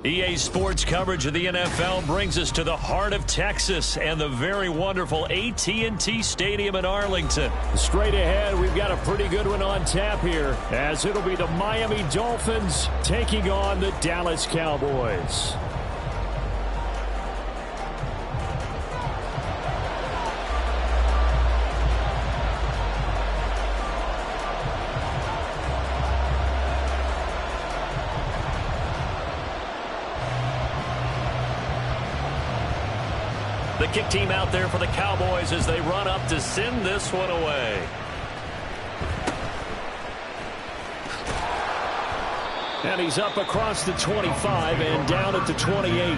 EA Sports coverage of the NFL brings us to the heart of Texas and the very wonderful AT&T Stadium in Arlington. Straight ahead, we've got a pretty good one on tap here, as it'll be the Miami Dolphins taking on the Dallas Cowboys. The kick team out there for the Cowboys as they run up to send this one away. And he's up across the 25 and down at the 28.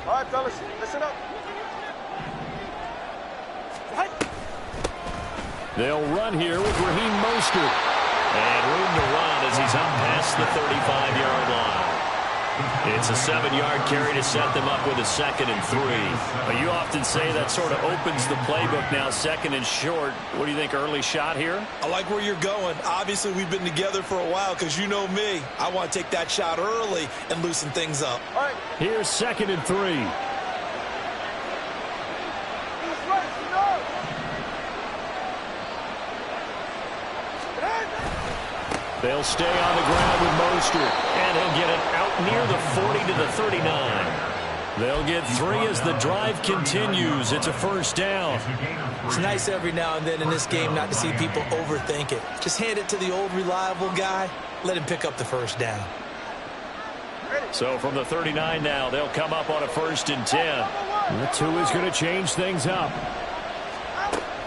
All right, fellas, listen up. They'll run here with Raheem Mostert. And room to run as he's up past the 35-yard line. It's a 7-yard carry to set them up with a 2nd and 3. Well, you often say that sort of opens the playbook now, 2nd and short. What do you think, early shot here? I like where you're going. Obviously, we've been together for a while because you know me. I want to take that shot early and loosen things up. All right. Here's 2nd and 3. They'll stay on the ground with Mostert, and he'll get it out near the 40 to the 39. They'll get 3 as the drive continues. It's a 1st down. It's nice every now and then in this game not to see people overthink it. Just hand it to the old reliable guy. Let him pick up the 1st down. So from the 39 now, they'll come up on a 1st and 10. The 2 is going to change things up.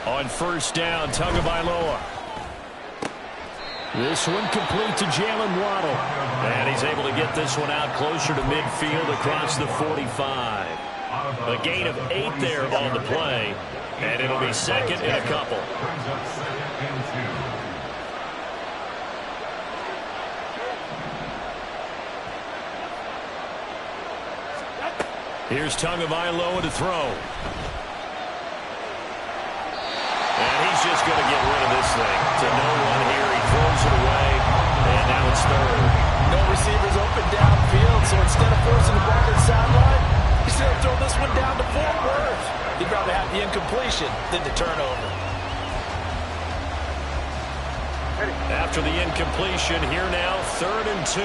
On first down, Tagovailoa. This one complete to Jalen Waddle. And he's able to get this one out closer to midfield across the 45. A gain of 8 there on the play. And it'll be second and a couple. Here's Tagovailoa to throw. And he's just going to get rid of this thing. To no one here. He throws it away. And now it's third. No receivers open downfield, so instead of forcing the ball to the sideline, he's going to throw this one down to Fort Worth. He'd rather have the incompletion than the turnover. After the incompletion, here now, 3rd and 2.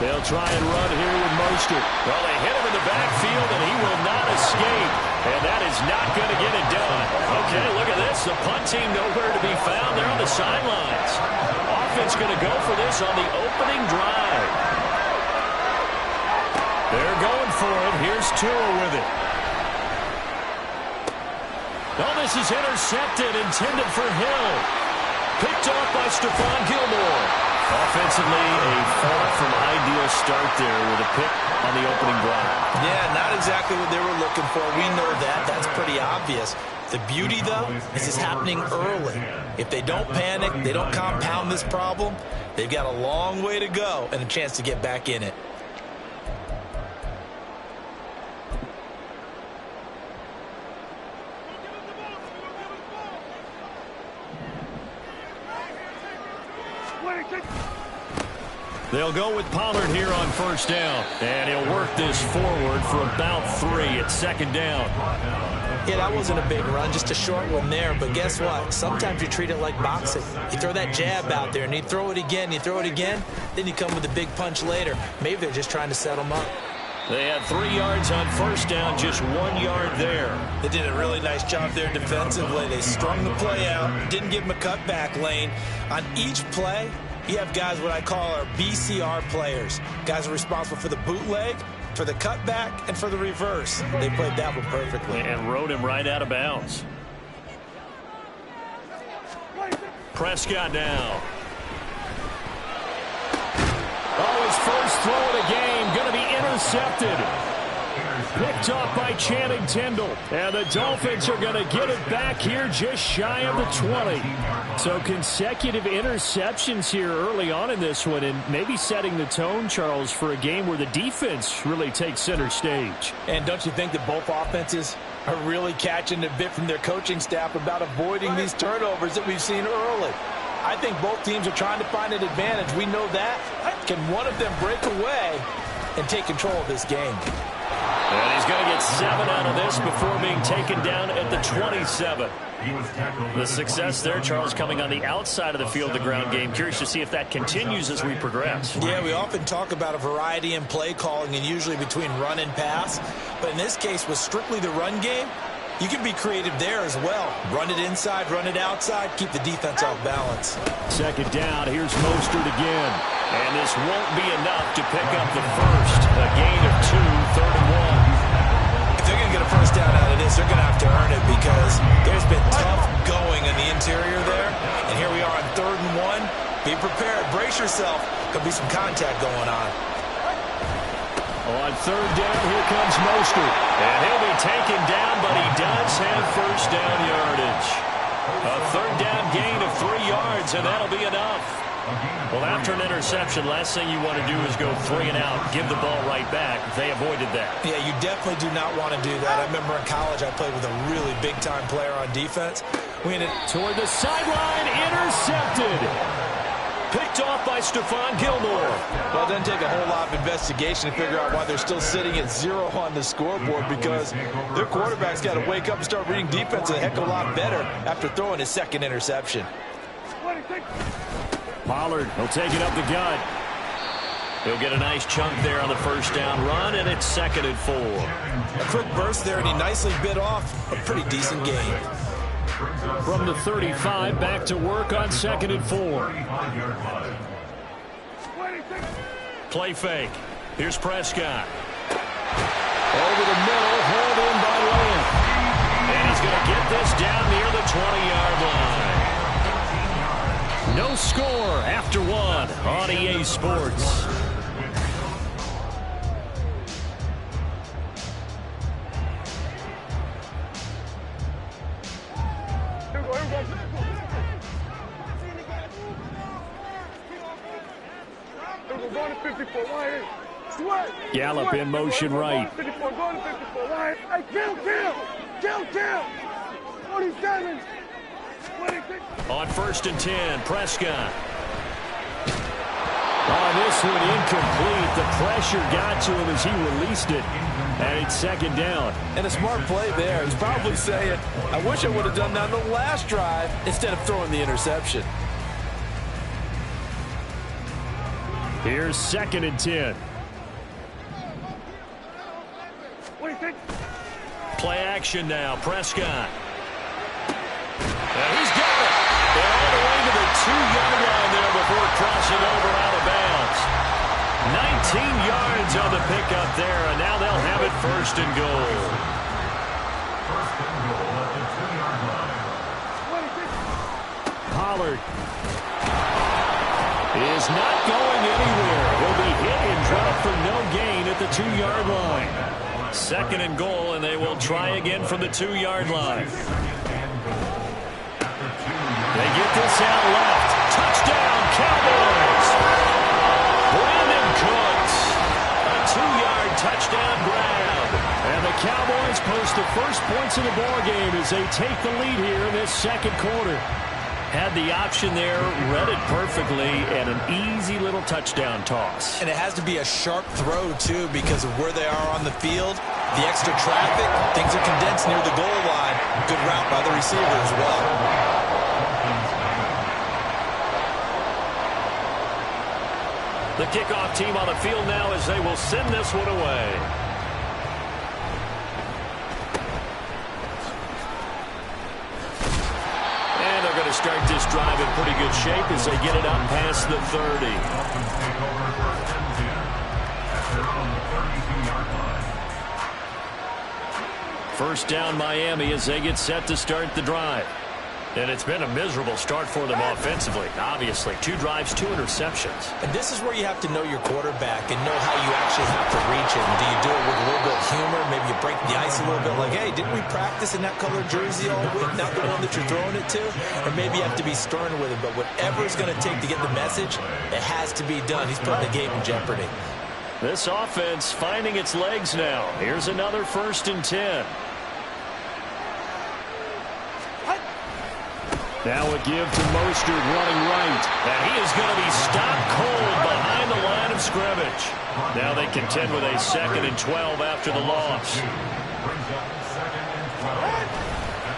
They'll try and run here with Mostert. Well, they hit him in the backfield, and he will not escape. And that is not going to get it done. Okay, look at this. The punt team nowhere to be found. They're on the sidelines. Offense going to go for this on the opening drive. They're going for it. Here's Tua with it. Oh, this is intercepted, intended for Hill. Picked off by Stephon Gilmore. Offensively, a far from ideal start there with a pick on the opening drive. Yeah, not exactly what they were looking for. We know that. That's pretty obvious. The beauty, though, is it's happening early. If they don't panic, they don't compound this problem, they've got a long way to go and a chance to get back in it. They'll go with Pollard here on first down. And he'll work this forward for about 3 at 2nd down. Yeah, that wasn't a big run, just a short one there. But guess what? Sometimes you treat it like boxing. You throw that jab out there, and you throw it again, you throw it again, then you come with a big punch later. Maybe they're just trying to set them up. They had 3 yards on first down, just 1 yard there. They did a really nice job there defensively. They strung the play out, didn't give them a cutback lane. On each play, you have guys what I call our BCR players. Guys are responsible for the bootleg, for the cutback, and for the reverse. They played that one perfectly. And rode him right out of bounds. Prescott now. Oh, his first throw of the game going to be intercepted. Picked off by Channing Tindall. And the Dolphins are going to get it back here just shy of the 20. So consecutive interceptions here early on in this one, and maybe setting the tone, Charles, for a game where the defense really takes center stage. And don't you think that both offenses are really catching a bit from their coaching staff about avoiding these turnovers that we've seen early? I think both teams are trying to find an advantage. We know that. Can one of them break away and take control of this game? And he's going to get 7 out of this before being taken down at the 27. The success there, Charles, coming on the outside of the field, the ground game. Curious to see if that continues as we progress. Yeah, we often talk about a variety in play calling and usually between run and pass. But in this case, with strictly the run game, you can be creative there as well. Run it inside, run it outside, keep the defense off balance. 2nd down, here's Mostert again. And this won't be enough to pick up the first. A gain of 2, 3rd and 1. If they're going to get a first down out of this, they're going to have to earn it because there's been tough going in the interior there. And here we are on 3rd and 1. Be prepared. Brace yourself. Could be some contact going on. On 3rd down, here comes Mostert. And he'll be taken down, but he does have first down yardage. A 3rd down gain of 3 yards, and that'll be enough. Well, after an interception, last thing you want to do is go 3 and out, give the ball right back. They avoided that. Yeah, you definitely do not want to do that. I remember in college I played with a really big-time player on defense. We ended toward the sideline, intercepted. Picked off by Stephon Gilmore. Well, it doesn't take a whole lot of investigation to figure out why they're still sitting at 0 on the scoreboard, because their quarterback's got to wake up and start reading defense a heck of a lot better after throwing his 2nd interception. Pollard, he'll take it up the gut. He'll get a nice chunk there on the first down run, and it's 2nd and 4. A quick burst there, and he nicely bit off a pretty decent gain. From the 35, back to work on 2nd and 4. Play fake. Here's Prescott. Over the middle, hauled in by Lamb. he's going to get this down near the 20-yard line. No score after one on EA Sports. Gallup in motion right. On 1st and 10, Prescott. Oh, this one incomplete. The pressure got to him as he released it. And it's 2nd down. And a smart play there. He's probably saying, I wish I would have done that on the last drive instead of throwing the interception. Here's 2nd and 10. Play action now, Prescott. And he's got it. And all the way to the 2-yard line there before crossing over out of bounds. 19 yards on the pickup there, and now they'll have it 1st and goal. Pollard is not going anywhere. He'll be hit and dropped for no gain at the 2-yard line. 2nd and goal, and they will try again from the 2-yard line. They get this out left. Touchdown, Cowboys! Brandon Cooks, a 2-yard touchdown grab. And the Cowboys post the first points of the ballgame as they take the lead here in this 2nd quarter. Had the option there, read it perfectly, and an easy little touchdown toss. And it has to be a sharp throw, too, because of where they are on the field. The extra traffic, things are condensed near the goal line. Good route by the receiver as well. The kickoff team on the field now as they will send this one away. And they're going to start this drive in pretty good shape as they get it up past the 30. First down Miami as they get set to start the drive. And it's been a miserable start for them offensively. Obviously, 2 drives, 2 interceptions. And this is where you have to know your quarterback and know how you actually have to reach him. Do you do it with a little bit of humor? Maybe you break the ice a little bit like, hey, didn't we practice in that color jersey all week? Not the one that you're throwing it to? Or maybe you have to be stern with him. But whatever it's going to take to get the message, it has to be done. He's putting the game in jeopardy. This offense finding its legs now. Here's another 1st and 10. Now a give to Mostert running right. And he is going to be stopped cold behind the line of scrimmage. Now they contend with a 2nd and 12 after the loss.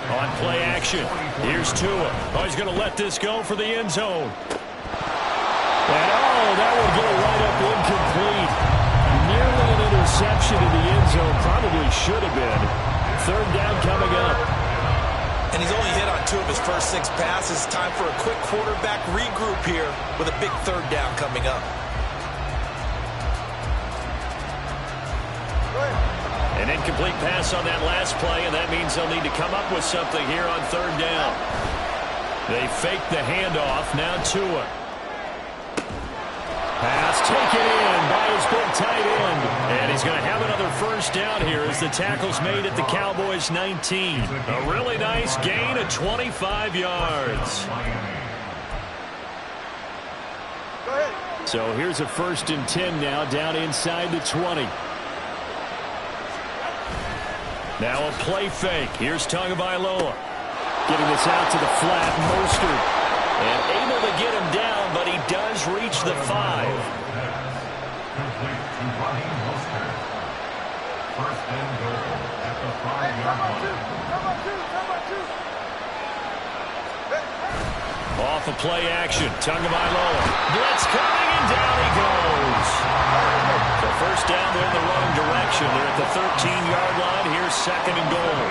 On play action, here's Tua. Oh, he's going to let this go for the end zone. And that would go right up incomplete. Nearly an interception in the end zone. Probably should have been. 3rd down coming up. And he's only hit on 2 of his first 6 passes. Time for a quick quarterback regroup here with a big 3rd down coming up. An incomplete pass on that last play, and that means they'll need to come up with something here on 3rd down. They fake the handoff. Now Tua. Pass taken in by his big tight end. And he's going to have another 1st down here as the tackle's made at the Cowboys' 19. A really nice gain of 25 yards. So here's a 1st and 10 now down inside the 20. Now a play fake. Here's Tagovailoa. Getting this out to the flat. Mostert. And able to get him down, but he does reach the 5. Off a play action. Tagovailoa. Blitz coming, and down he goes. The 1st down, they're in the wrong direction. They're at the 13-yard line. Here's 2nd and goal.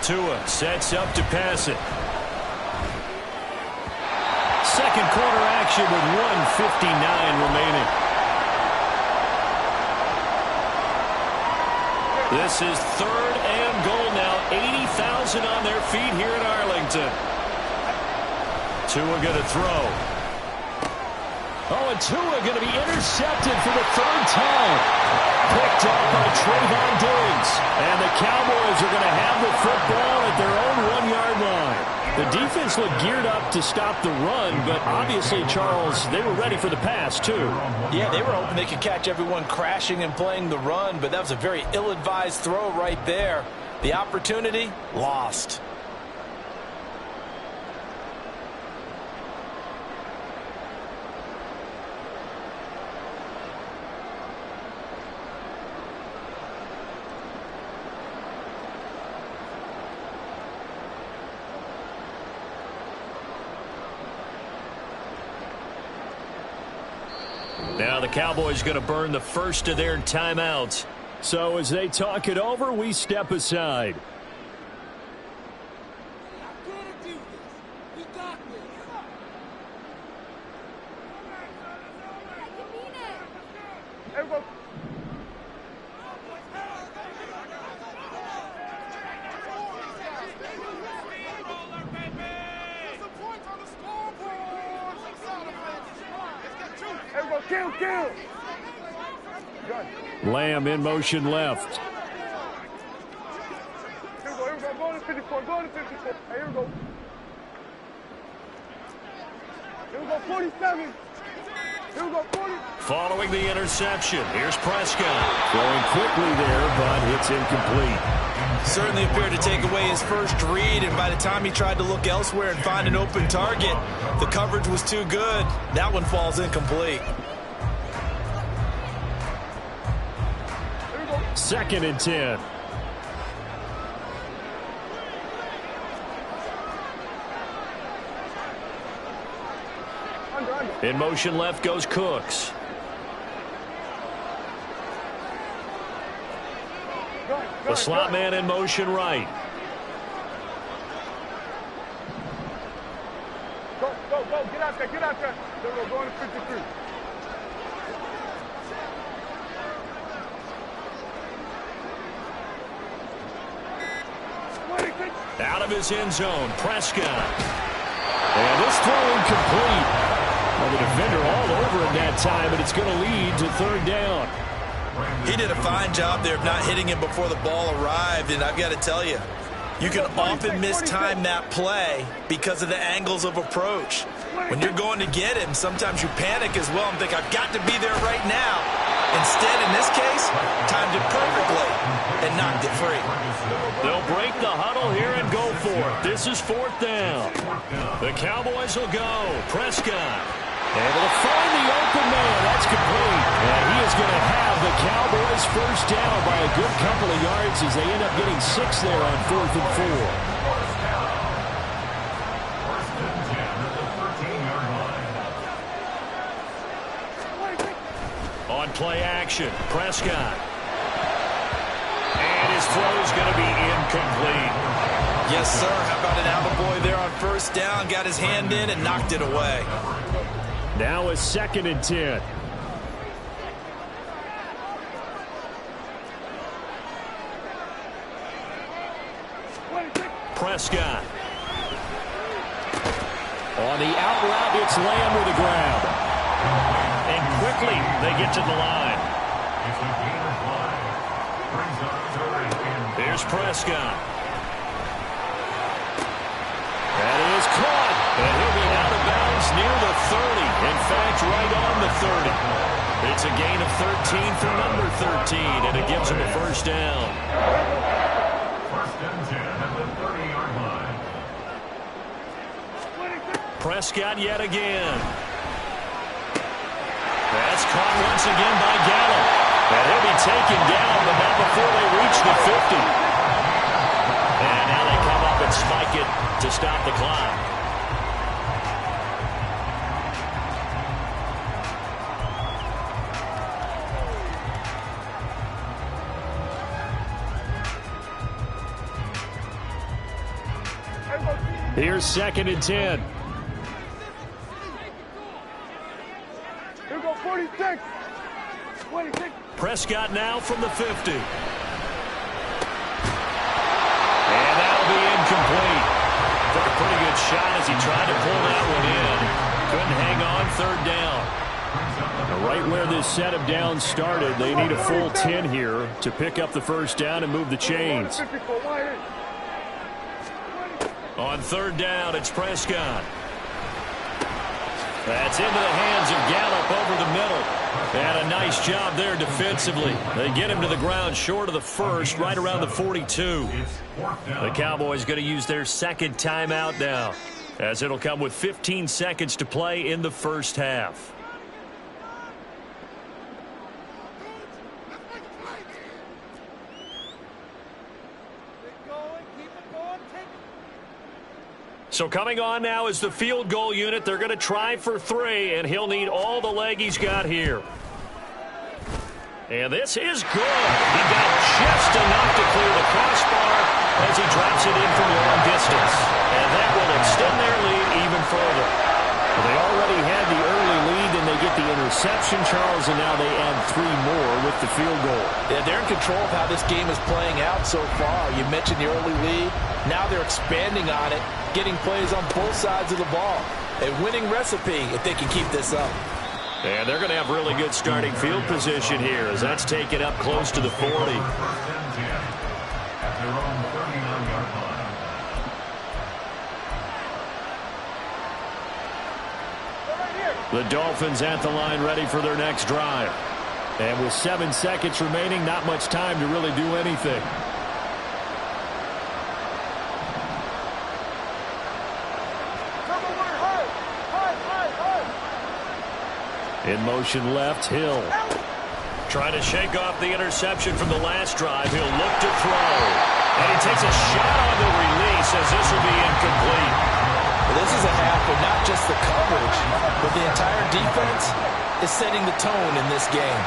Tua sets up to pass it. 2nd quarter action with 1:59 remaining. This is 3rd and goal now. 80,000 on their feet here in Arlington. Tua going to throw. Oh, and Tua going to be intercepted for the 3rd time. Picked up by Trayvon Diggs. And the Cowboys are going to have the football at their own 1-yard line. The defense looked geared up to stop the run, but obviously, Charles, they were ready for the pass, too. Yeah, they were hoping they could catch everyone crashing and playing the run, but that was a very ill-advised throw right there. The opportunity, lost. Now the Cowboys going to burn the first of their timeouts. So as they talk it over, we step aside. Lamb in motion left. Here we go, go to 54, go to 54. Hey, here we go. Here we go, 47. Here we go, 40. Following the interception, here's Prescott. Going quickly there, but it's incomplete. Certainly appeared to take away his first read, and by the time he tried to look elsewhere and find an open target, the coverage was too good. That one falls incomplete. 2nd and 10. In motion left goes Cooks. The slot man in motion right. Go, go, go. Get out there, get out there. There we go, going to 53. Out of his end zone, Prescott. And this throw incomplete. Well, the defender all over him that time, but it's going to lead to 3rd down. He did a fine job there of not hitting him before the ball arrived, and I've got to tell you, you can often mistime that play because of the angles of approach. When you're going to get him, sometimes you panic as well and think, I've got to be there right now. Instead, in this case, timed it perfectly and knocked it free. They'll break the huddle here and go for it. This is 4th down. The Cowboys will go. Prescott able to find the open man. That's complete. And he is going to have the Cowboys first down by a good couple of yards as they end up getting 6 there on 4th and 4. On play action, Prescott. And his throw is going to be incomplete. Yes, sir. How about an attaboy there on 1st down? Got his hand in and knocked it away. Now a 2nd and 10. Prescott. On the out route, it's Lamb with a grab. And quickly, they get to the line. Here's Prescott. That is caught. And he'll be out of bounds near the 30. In fact, right on the 30. It's a gain of 13 for number 13, and it gives him a first down. 1st and 10 at the 30-yard line. Prescott yet again. That's caught once again by Gallup. And he'll be taken down, but not before they reach the 50. And now they come up and spike it to stop the clock. Here's 2nd and 10. Here we go, 46. 26. Prescott now from the 50. third down. Right where this set of downs started, they need a full 10 here to pick up the first down and move the chains. On third down, it's Prescott. That's into the hands of Gallup over the middle. And a nice job there defensively. They get him to the ground short of the first, right around the 42. The Cowboys going to use their second timeout now, as it'll come with 15 seconds to play in the first half. So coming on now is the field goal unit. They're going to try for 3, and he'll need all the leg he's got here. And this is good. He got just enough to clear the crossbar as he drops it in from long distance. And that will extend their lead even further. Well, they already had the early lead, and they get the interception, Charles, and now they add 3 more with the field goal. Yeah, they're in control of how this game is playing out so far. You mentioned the early lead. Now they're expanding on it, getting plays on both sides of the ball. A winning recipe if they can keep this up. And they're going to have really good starting field position here as that's taken up close to the 40. The Dolphins at the line ready for their next drive. And with 7 seconds remaining, not much time to really do anything. In motion left, Hill. Trying to shake off the interception from the last drive. He'll look to throw. And he takes a shot on the release as this will be incomplete. Well, this is a half where not just the coverage, but the entire defense is setting the tone in this game.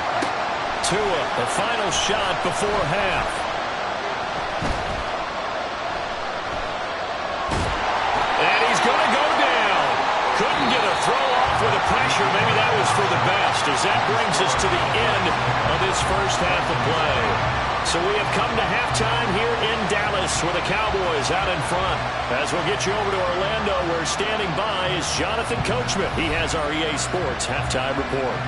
Tua, the final shot before half. And he's going to go down. Couldn't get a throw off with the pressure. Maybe that was for the best, as that brings us to the end of this first half of play. So we have come to halftime here in Dallas with the Cowboys out in front. As we'll get you over to Orlando, where standing by is Jonathan Coachman. He has our EA Sports halftime report.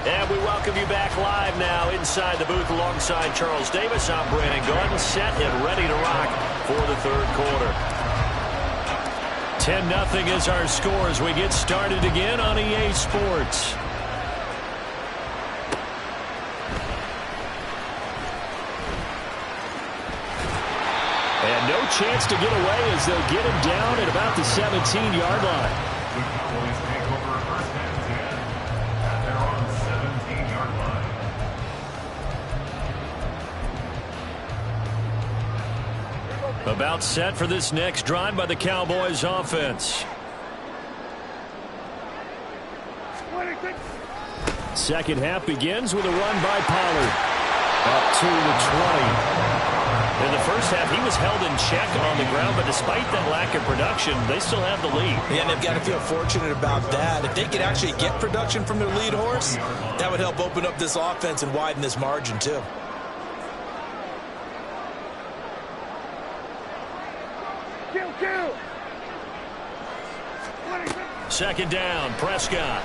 And we welcome you back live now inside the booth alongside Charles Davis. I'm Brandon Gordon, set and ready to rock for the third quarter. 10-0 is our score as we get started again on EA Sports. And no chance to get away as they'll get him down at about the 17-yard line. The Cowboys take over first and 10 at their own 17-yard line. About set for this next drive by the Cowboys offense. Second half begins with a run by Pollard. Up to the 20. In the first half, he was held in check on the ground, but despite that lack of production, they still have the lead. Yeah, and they've got to feel fortunate about that. If they could actually get production from their lead horse, that would help open up this offense and widen this margin, too. Second down, Prescott.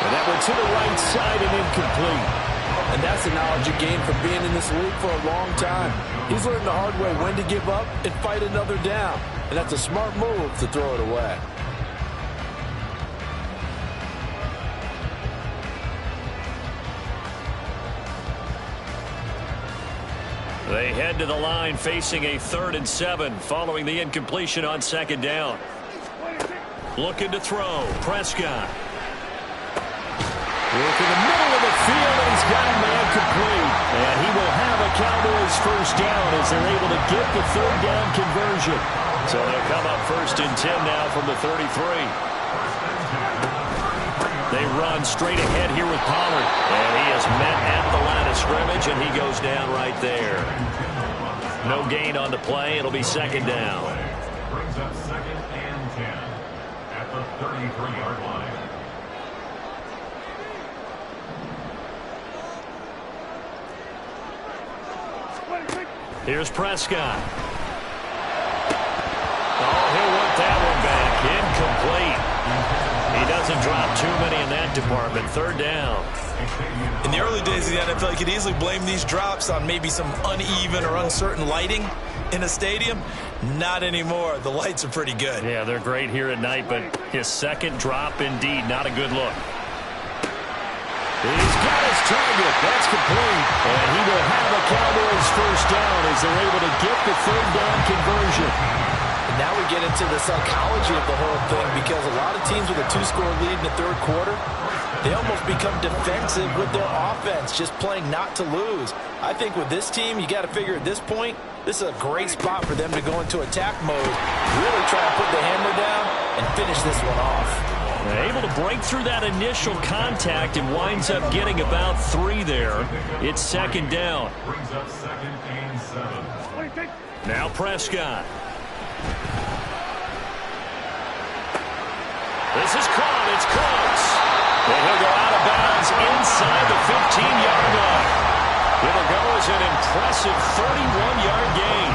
And that one to the right side and incomplete. And that's the knowledge you gain from being in this league for a long time. He's learned the hard way when to give up and fight another down. And that's a smart move to throw it away. They head to the line facing a 3rd and 7 following the incompletion on second down. Looking to throw, Prescott. Work in the middle of the field, and he's got a man complete. And he will have a Cowboys first down as they're able to get the 3rd down conversion. So they'll come up 1st and 10 now from the 33. They run straight ahead here with Pollard. And he is met at the line of scrimmage, and he goes down right there. No gain on the play. It'll be second down. Brings up 2nd and 10 at the 33-yard line. Here's Prescott. Oh, he'll want that one back. Incomplete. He doesn't drop too many in that department. Third down. In the early days of the NFL, you could easily blame these drops on maybe some uneven or uncertain lighting in a stadium. Not anymore. The lights are pretty good. Yeah, they're great here at night, but his second drop, indeed, not a good look. He's got his target. That's complete. And he will have a Cowboys first down as they're able to get the third down conversion. And now we get into the psychology of the whole thing, because a lot of teams with a 2-score lead in the third quarter, they almost become defensive with their offense, just playing not to lose. I think with this team, you got to figure at this point, this is a great spot for them to go into attack mode, really try to put the hammer down and finish this one off. Able to break through that initial contact and winds up getting about 3 there. It's second down. Brings up 2nd and 7. Now Prescott. This is caught. It's close. And he'll go out of bounds inside the 15-yard line. It'll go as an impressive 31-yard gain.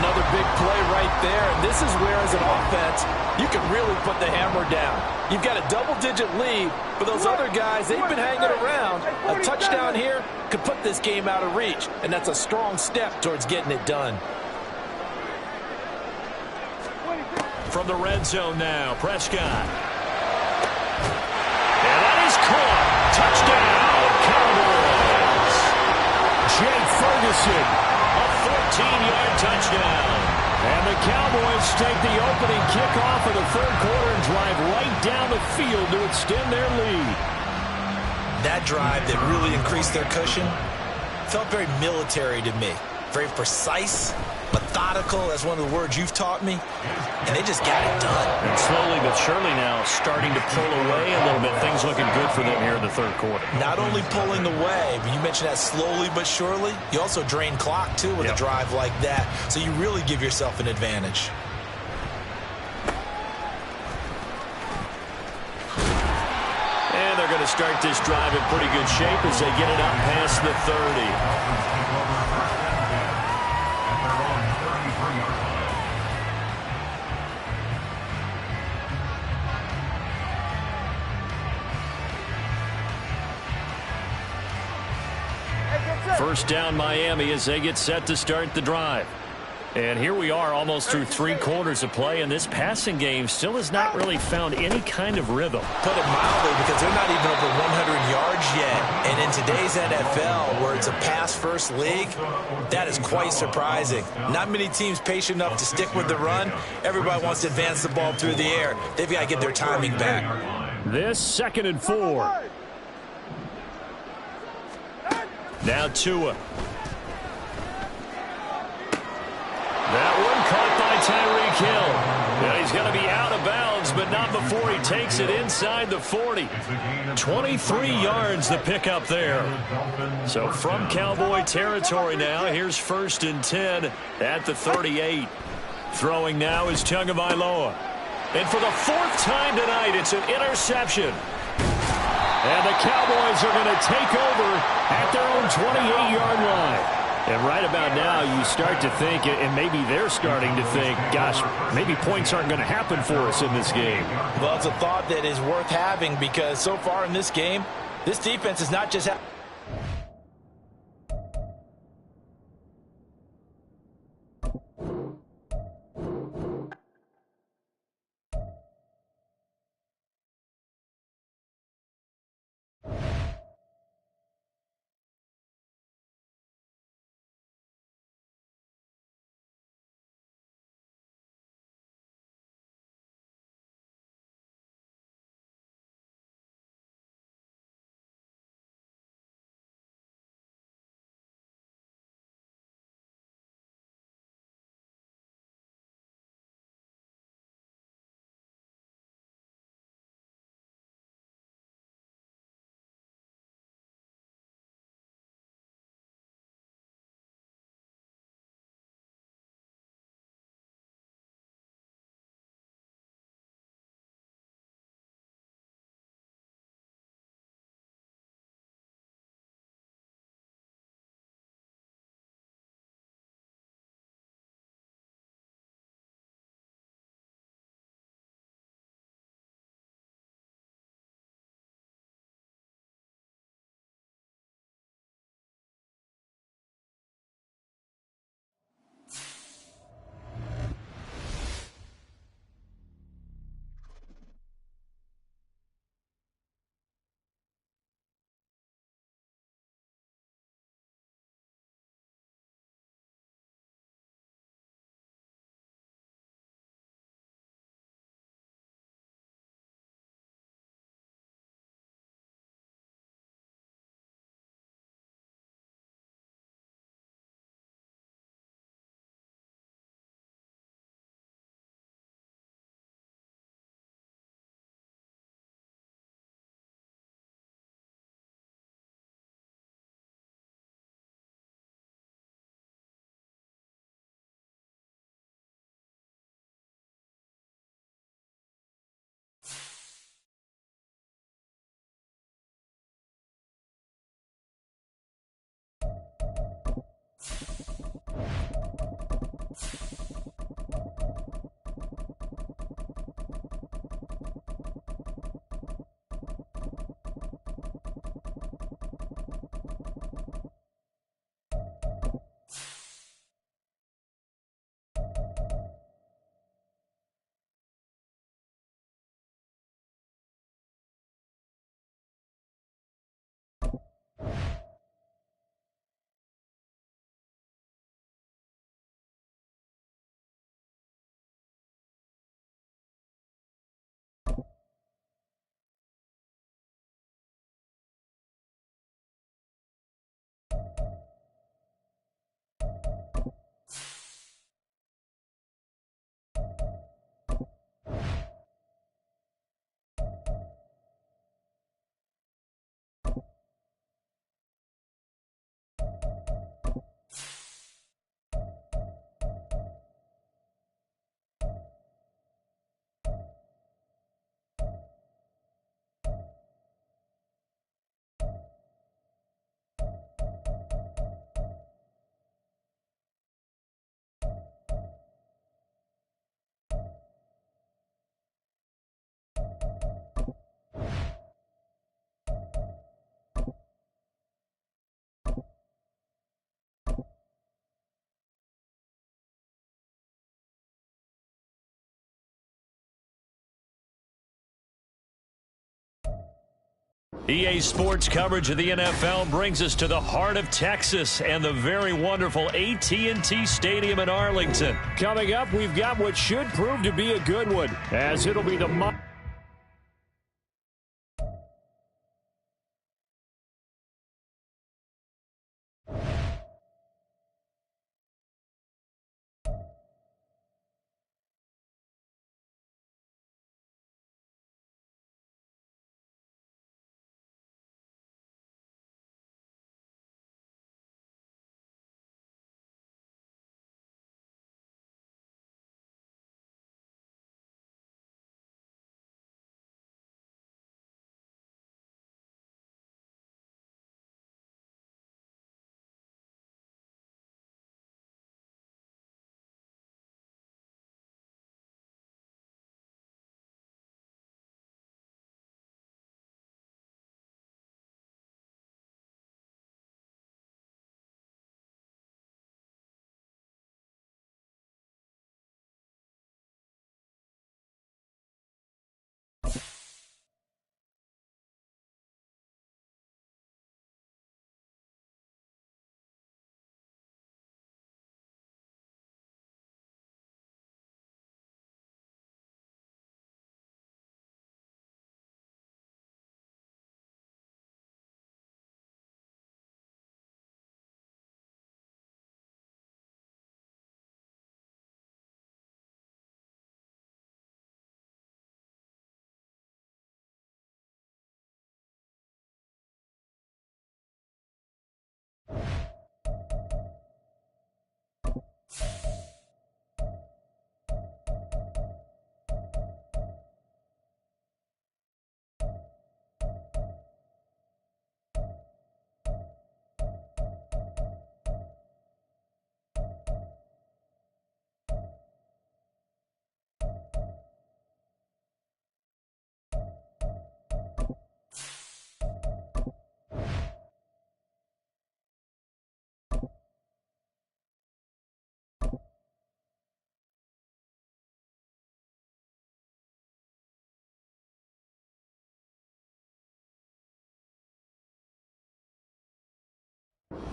Another big play right there. And this is where, as an offense, you can really put the hammer down. You've got a double-digit lead, but those other guys, they've been hanging around. A touchdown here could put this game out of reach, and that's a strong step towards getting it done. From the red zone now, Prescott. And that is caught. Touchdown, Cowboys. Jake Ferguson, a 14-yard touchdown. And the Cowboys take the opening kickoff of the third quarter and drive right down the field to extend their lead. That drive that really increased their cushion felt very military to me. Very precise, methodical, that's one of the words you've taught me, and they just got it done. And slowly but surely now starting to pull away a little bit. Things looking good for them here in the third quarter. Not only pulling away, but you mentioned that slowly but surely, you also drain clock, too, with a drive like that, so you really give yourself an advantage. And they're going to start this drive in pretty good shape as they get it up past the 30. First down Miami as they get set to start the drive. And here we are almost through 3 quarters of play, and this passing game still has not really found any kind of rhythm. Put it mildly, because they're not even over 100 yards yet. And in today's NFL, where it's a pass-first league, that is quite surprising. Not many teams patient enough to stick with the run. Everybody wants to advance the ball through the air. They've got to get their timing back. This 2nd and 4. Now Tua. That one caught by Tyreek Hill. Now he's going to be out of bounds, but not before he takes it inside the 40. 23 yards the pickup there. So from Cowboy territory now, here's 1st and 10 at the 38. Throwing now is Tagovailoa. And for the 4th time tonight, it's an interception. And the Cowboys are going to take over at their own 28-yard line. And right about now, you start to think, and maybe they're starting to think, gosh, maybe points aren't going to happen for us in this game. Well, it's a thought that is worth having, because so far in this game, this defense is not just EA Sports coverage of the NFL brings us to the heart of Texas and the very wonderful AT&T Stadium in Arlington. Coming up, we've got what should prove to be a good one, as it'll be the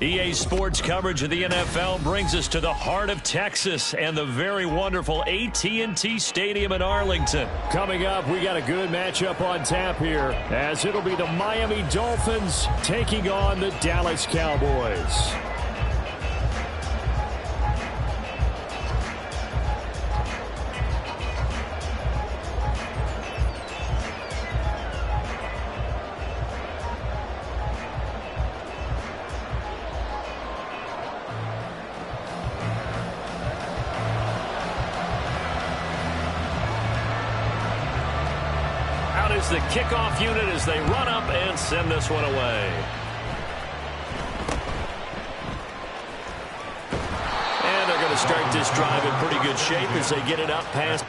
EA Sports coverage of the NFL brings us to the heart of Texas and the very wonderful AT&T Stadium in Arlington. Coming up, we got a good matchup on tap here, as it'll be the Miami Dolphins taking on the Dallas Cowboys. Is the kickoff unit as they run up and send this one away. And they're going to start this drive in pretty good shape as they get it up past.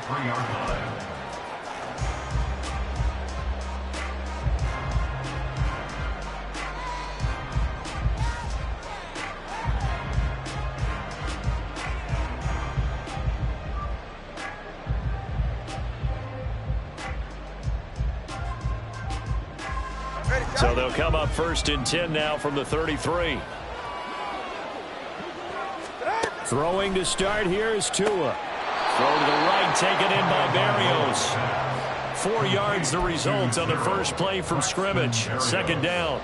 23-yard line. So they'll come up 1st and 10 now from the 33. Throwing to start here is Tua. Throw to the right, taken in by Barrios. 4 yards the result on the first play from scrimmage. 2nd down.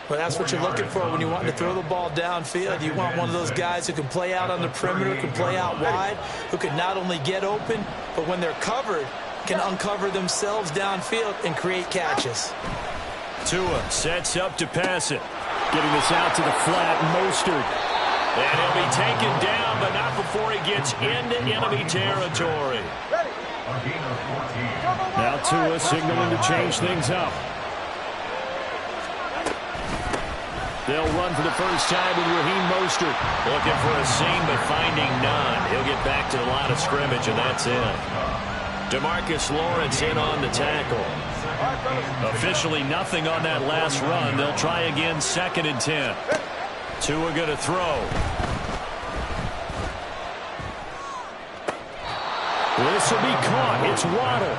Well, that's what you're looking for when you want to throw the ball downfield. You want one of those guys who can play out on the perimeter, can play out wide, who can not only get open, but when they're covered, can uncover themselves downfield and create catches. Tua sets up to pass it. Getting this out to the flat, Mostert. And he'll be taken down, but not before he gets into enemy territory. Now Tua signaling to change things up. They'll run for the first time with Raheem Mostert. Looking for a seam, but finding none. He'll get back to the line of scrimmage, and that's it. DeMarcus Lawrence in on the tackle. Officially nothing on that last run. They'll try again, 2nd and 10. Tua going to throw. This will be caught. It's Waddle.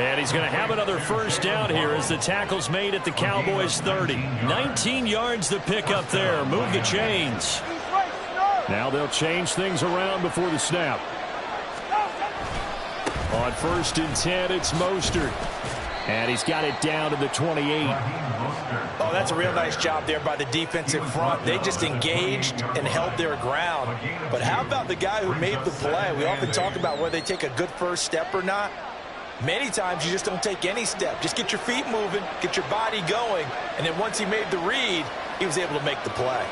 And he's going to have another first down here as the tackle's made at the Cowboys' 30. 19 yards to pick up there. Move the chains. Now they'll change things around before the snap. On 1st and 10, it's Mostert. And he's got it down to the 28. Oh, that's a real nice job there by the defensive front. They just engaged and held their ground. But how about the guy who made the play? We often talk about whether they take a good first step or not. Many times you just don't take any step. Just get your feet moving, get your body going, and then once he made the read, he was able to make the play.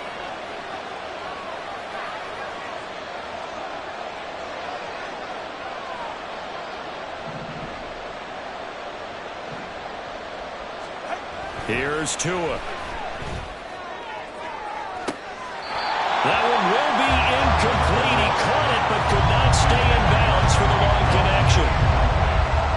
Here's Tua. That one will be incomplete. He caught it, but could not stay in bounds for the long connection.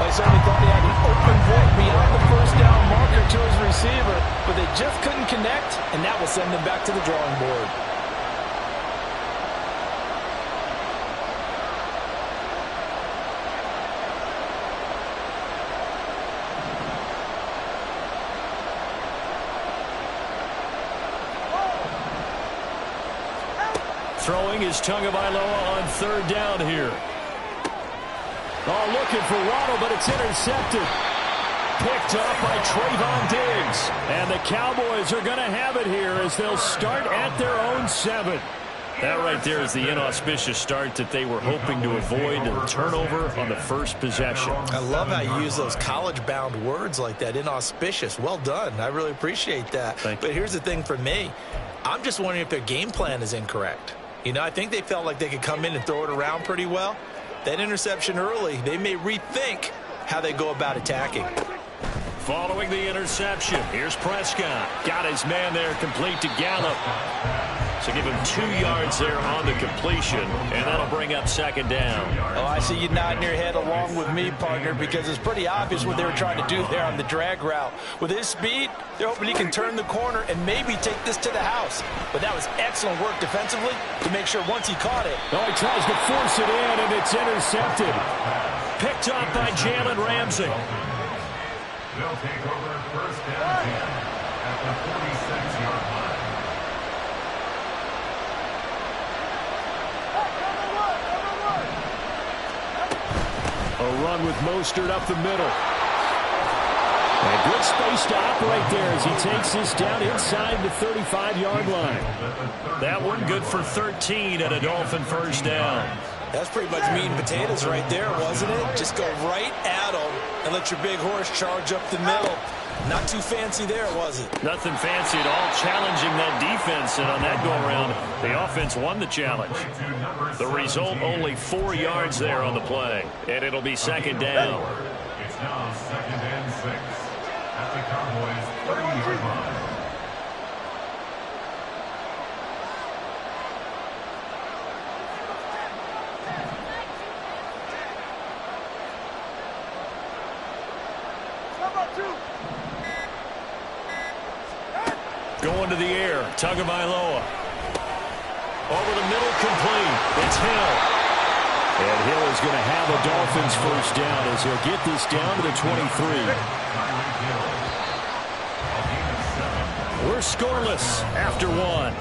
Well, I certainly thought he had an open look beyond the first down marker to his receiver, but they just couldn't connect, and that will send them back to the drawing board. Throwing is Tagovailoa on 3rd down here. Oh, looking for Waddle, but it's intercepted. Picked up by Trayvon Diggs. And the Cowboys are going to have it here as they'll start at their own 7. That right there is the inauspicious start that they were hoping to avoid, a turnover on the first possession. I love how you use those college-bound words like that, inauspicious. Well done. I really appreciate that. But here's the thing for me. I'm just wondering if their game plan is incorrect. You know, I think they felt like they could come in and throw it around pretty well. That interception early, they may rethink how they go about attacking. Following the interception, here's Prescott. Got his man there, complete to Gallup. So give him 2 yards there on the completion, and that'll bring up 2nd down. Oh, I see you nodding your head along with me, partner, because it's pretty obvious what they were trying to do there on the drag route. With his speed, they're hoping he can turn the corner and maybe take this to the house. But that was excellent work defensively to make sure once he caught it. Oh, he tries to force it in, and it's intercepted. Picked up by Jalen Ramsey. They'll take over 1st down 10 at the 46-yard line. A run with Mostert up the middle. A good space to operate there as he takes this down inside the 35-yard line. That one good for 13 at a Dolphin first down. That's pretty much meat and potatoes right there, wasn't it? Just go right at them and let your big horse charge up the middle. Not too fancy there, was it? Nothing fancy at all, challenging that defense, and on that go-around, the offense won the challenge. The result, only 4 yards there on the play, and it'll be 2nd down. It's now 2nd and 6 at the Cowboys' 30-yard line. Going to the air. Tagovailoa. Over the middle, complete. It's Hill. And Hill is going to have a Dolphins first down as he'll get this down to the 23. We're scoreless after one.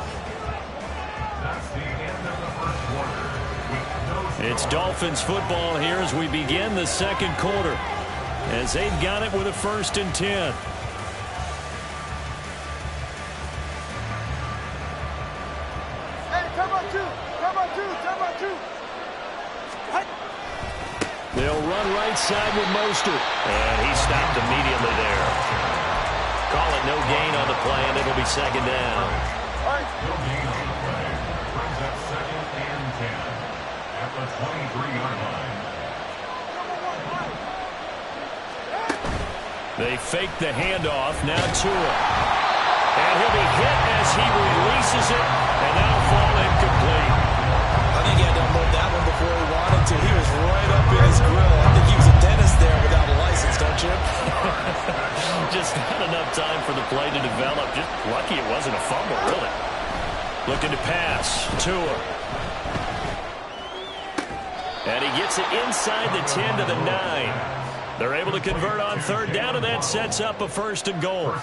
It's Dolphins football here as we begin the second quarter, as they've got it with a 1st and 10. They'll run right side with Mostert. And he stopped immediately there. Call it no gain on the play, and it'll be 2nd down. No gain on the play. Brings up 2nd and 10 at the 23-yard line. They fake the handoff. Now Tua. And he'll be hit as he releases it, and that'll fall incomplete. I think he had to unload that one before he wanted to. He was right up in his grill. I think he was a dentist there without a license, don't you? Just not enough time for the play to develop. Just lucky it wasn't a fumble, really. Looking to pass. Tua. And he gets it inside the 10 to the 9. They're able to convert on 3rd down, and that sets up a 1st and goal.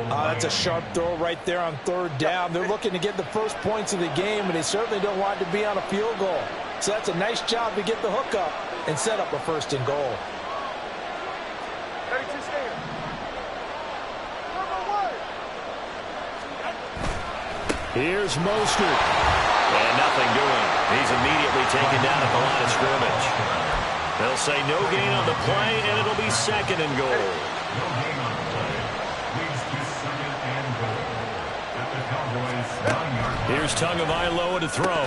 That's a sharp throw right there on 3rd down. They're looking to get the first points of the game, and they certainly don't want it to be on a field goal. So that's a nice job to get the hook up and set up a 1st and goal. Here's Mostert. And nothing doing. He's immediately taken down at the line of scrimmage. They'll say no gain on the play, and it'll be 2nd and goal. No gain on the play. Leads to 2nd and goal at the Cowboys' 9-yard line. Here's Tagovailoa to throw.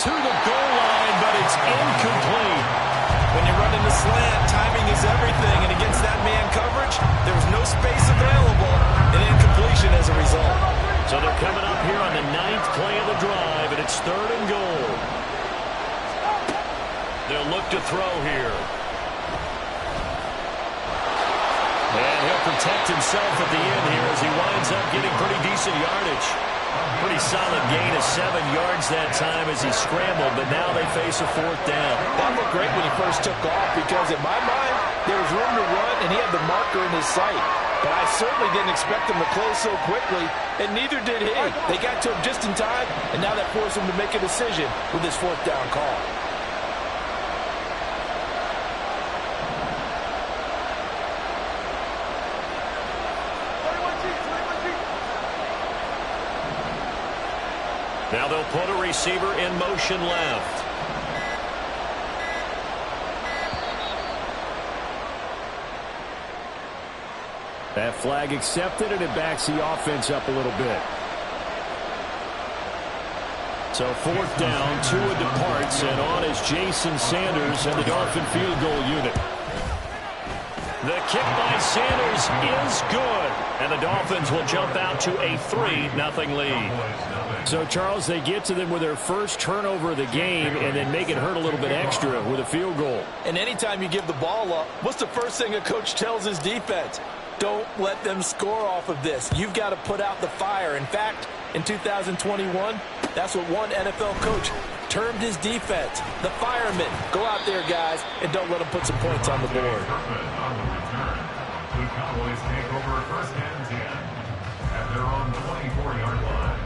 To the goal line, but it's incomplete. When you run in the slant, timing is everything, and against that man coverage, there was no space available, and incompletion as a result. So they're coming up here on the 9th play of the drive, and it's 3rd and goal. They'll look to throw here. And he'll protect himself at the end here as he winds up getting pretty decent yardage. Pretty solid gain of 7 yards that time as he scrambled, but now they face a 4th down. That looked great when he first took off because, in my mind, there was room to run, and he had the marker in his sight. But I certainly didn't expect him to close so quickly, and neither did he. They got to him just in time, and now that forced him to make a decision with his 4th down call. Now they'll put a receiver in motion left. That flag accepted, and it backs the offense up a little bit. So 4th down, Tua departs, and on is Jason Sanders and the Dolphin field goal unit. The kick by Sanders is good, and the Dolphins will jump out to a 3-0 lead. So, Charles, they get to them with their first turnover of the game and then make it hurt a little bit extra with a field goal. And anytime you give the ball up, what's the first thing a coach tells his defense? Don't let them score off of this. You've got to put out the fire. In fact, in 2021, that's what one NFL coach termed his defense, the firemen. Go out there, guys, and don't let them put some points on the board. The Cowboys take over 1st and 10 at their own 24-yard line.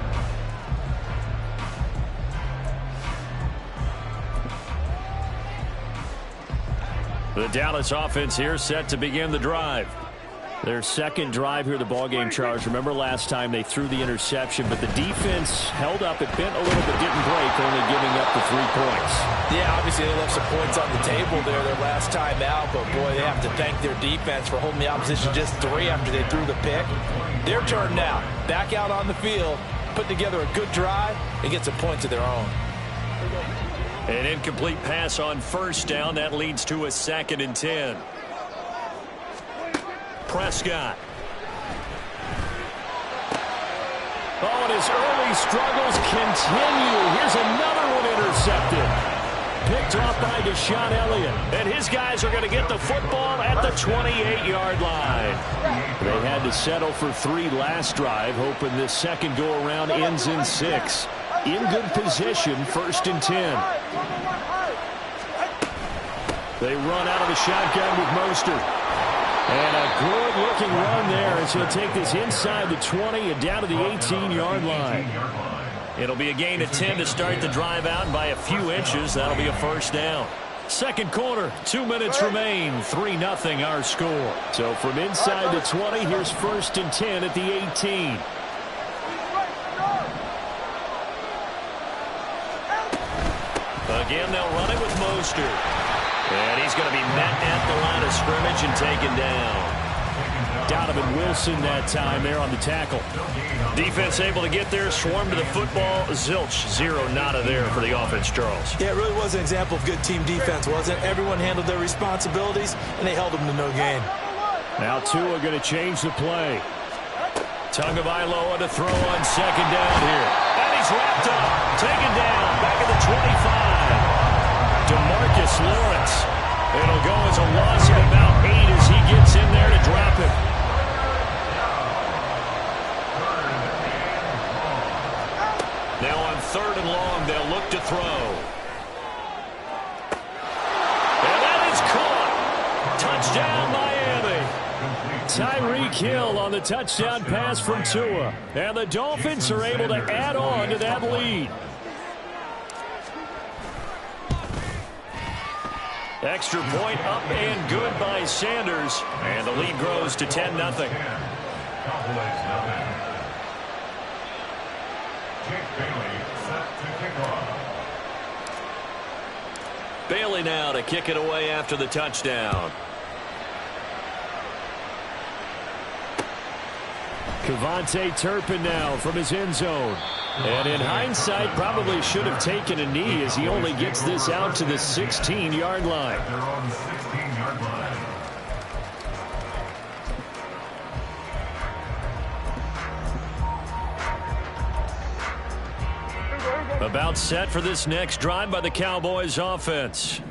The Dallas offense here set to begin the drive. Their second drive here, the ballgame, Charles. Remember last time they threw the interception, but the defense held up. It bent a little but didn't break, only giving up the 3 points. Yeah, obviously they left some points on the table there their last time out, but boy, they have to thank their defense for holding the opposition just 3 after they threw the pick. Their turn now. Back out on the field, put together a good drive, and get some points of their own. An incomplete pass on 1st down. That leads to a 2nd and 10. Prescott. Oh, and his early struggles continue. Here's another one intercepted. picked off by Deshaun Elliott. And his guys are going to get the football at the 28-yard line. They had to settle for 3 last drive, hoping this second go-around ends in 6. In good position, 1st and 10. They run out of the shotgun with Mostert. And a good-looking run there as he'll take this inside the 20 and down to the 18-yard line. It'll be a gain of 10 to start the drive out, and by a few inches, that'll be a first down. Second quarter, 2 minutes remain, 3-0 our score. So from inside the 20, here's 1st and 10 at the 18. Again, they'll run it with Mostert. And he's going to be met at the line of scrimmage and taken down. Donovan Wilson that time there on the tackle. Defense able to get there, swarm to the football. Zilch, 0 nada there for the offense, Charles. Yeah, it really was an example of good team defense, wasn't it? Everyone handled their responsibilities, and they held them to no gain. Now Tua going to change the play. Tagovailoa to throw on second down here. And he's wrapped up, taken down, back at the 25. DeMarcus Lawrence. It'll go as a loss of about 8 as he gets in there to drop it. Now on 3rd and long, they'll look to throw. And that is caught. Touchdown, Miami. Tyreek Hill on the touchdown pass from Tua. And the Dolphins are able to add on to that lead. Extra point up and good by Sanders. And the lead grows to 10-0. Bailey now to kick it away after the touchdown. Kevontae Turpin now from his end zone. And in hindsight, probably should have taken a knee as he only gets this out to the 16-yard line. About set for this next drive by the Cowboys offense.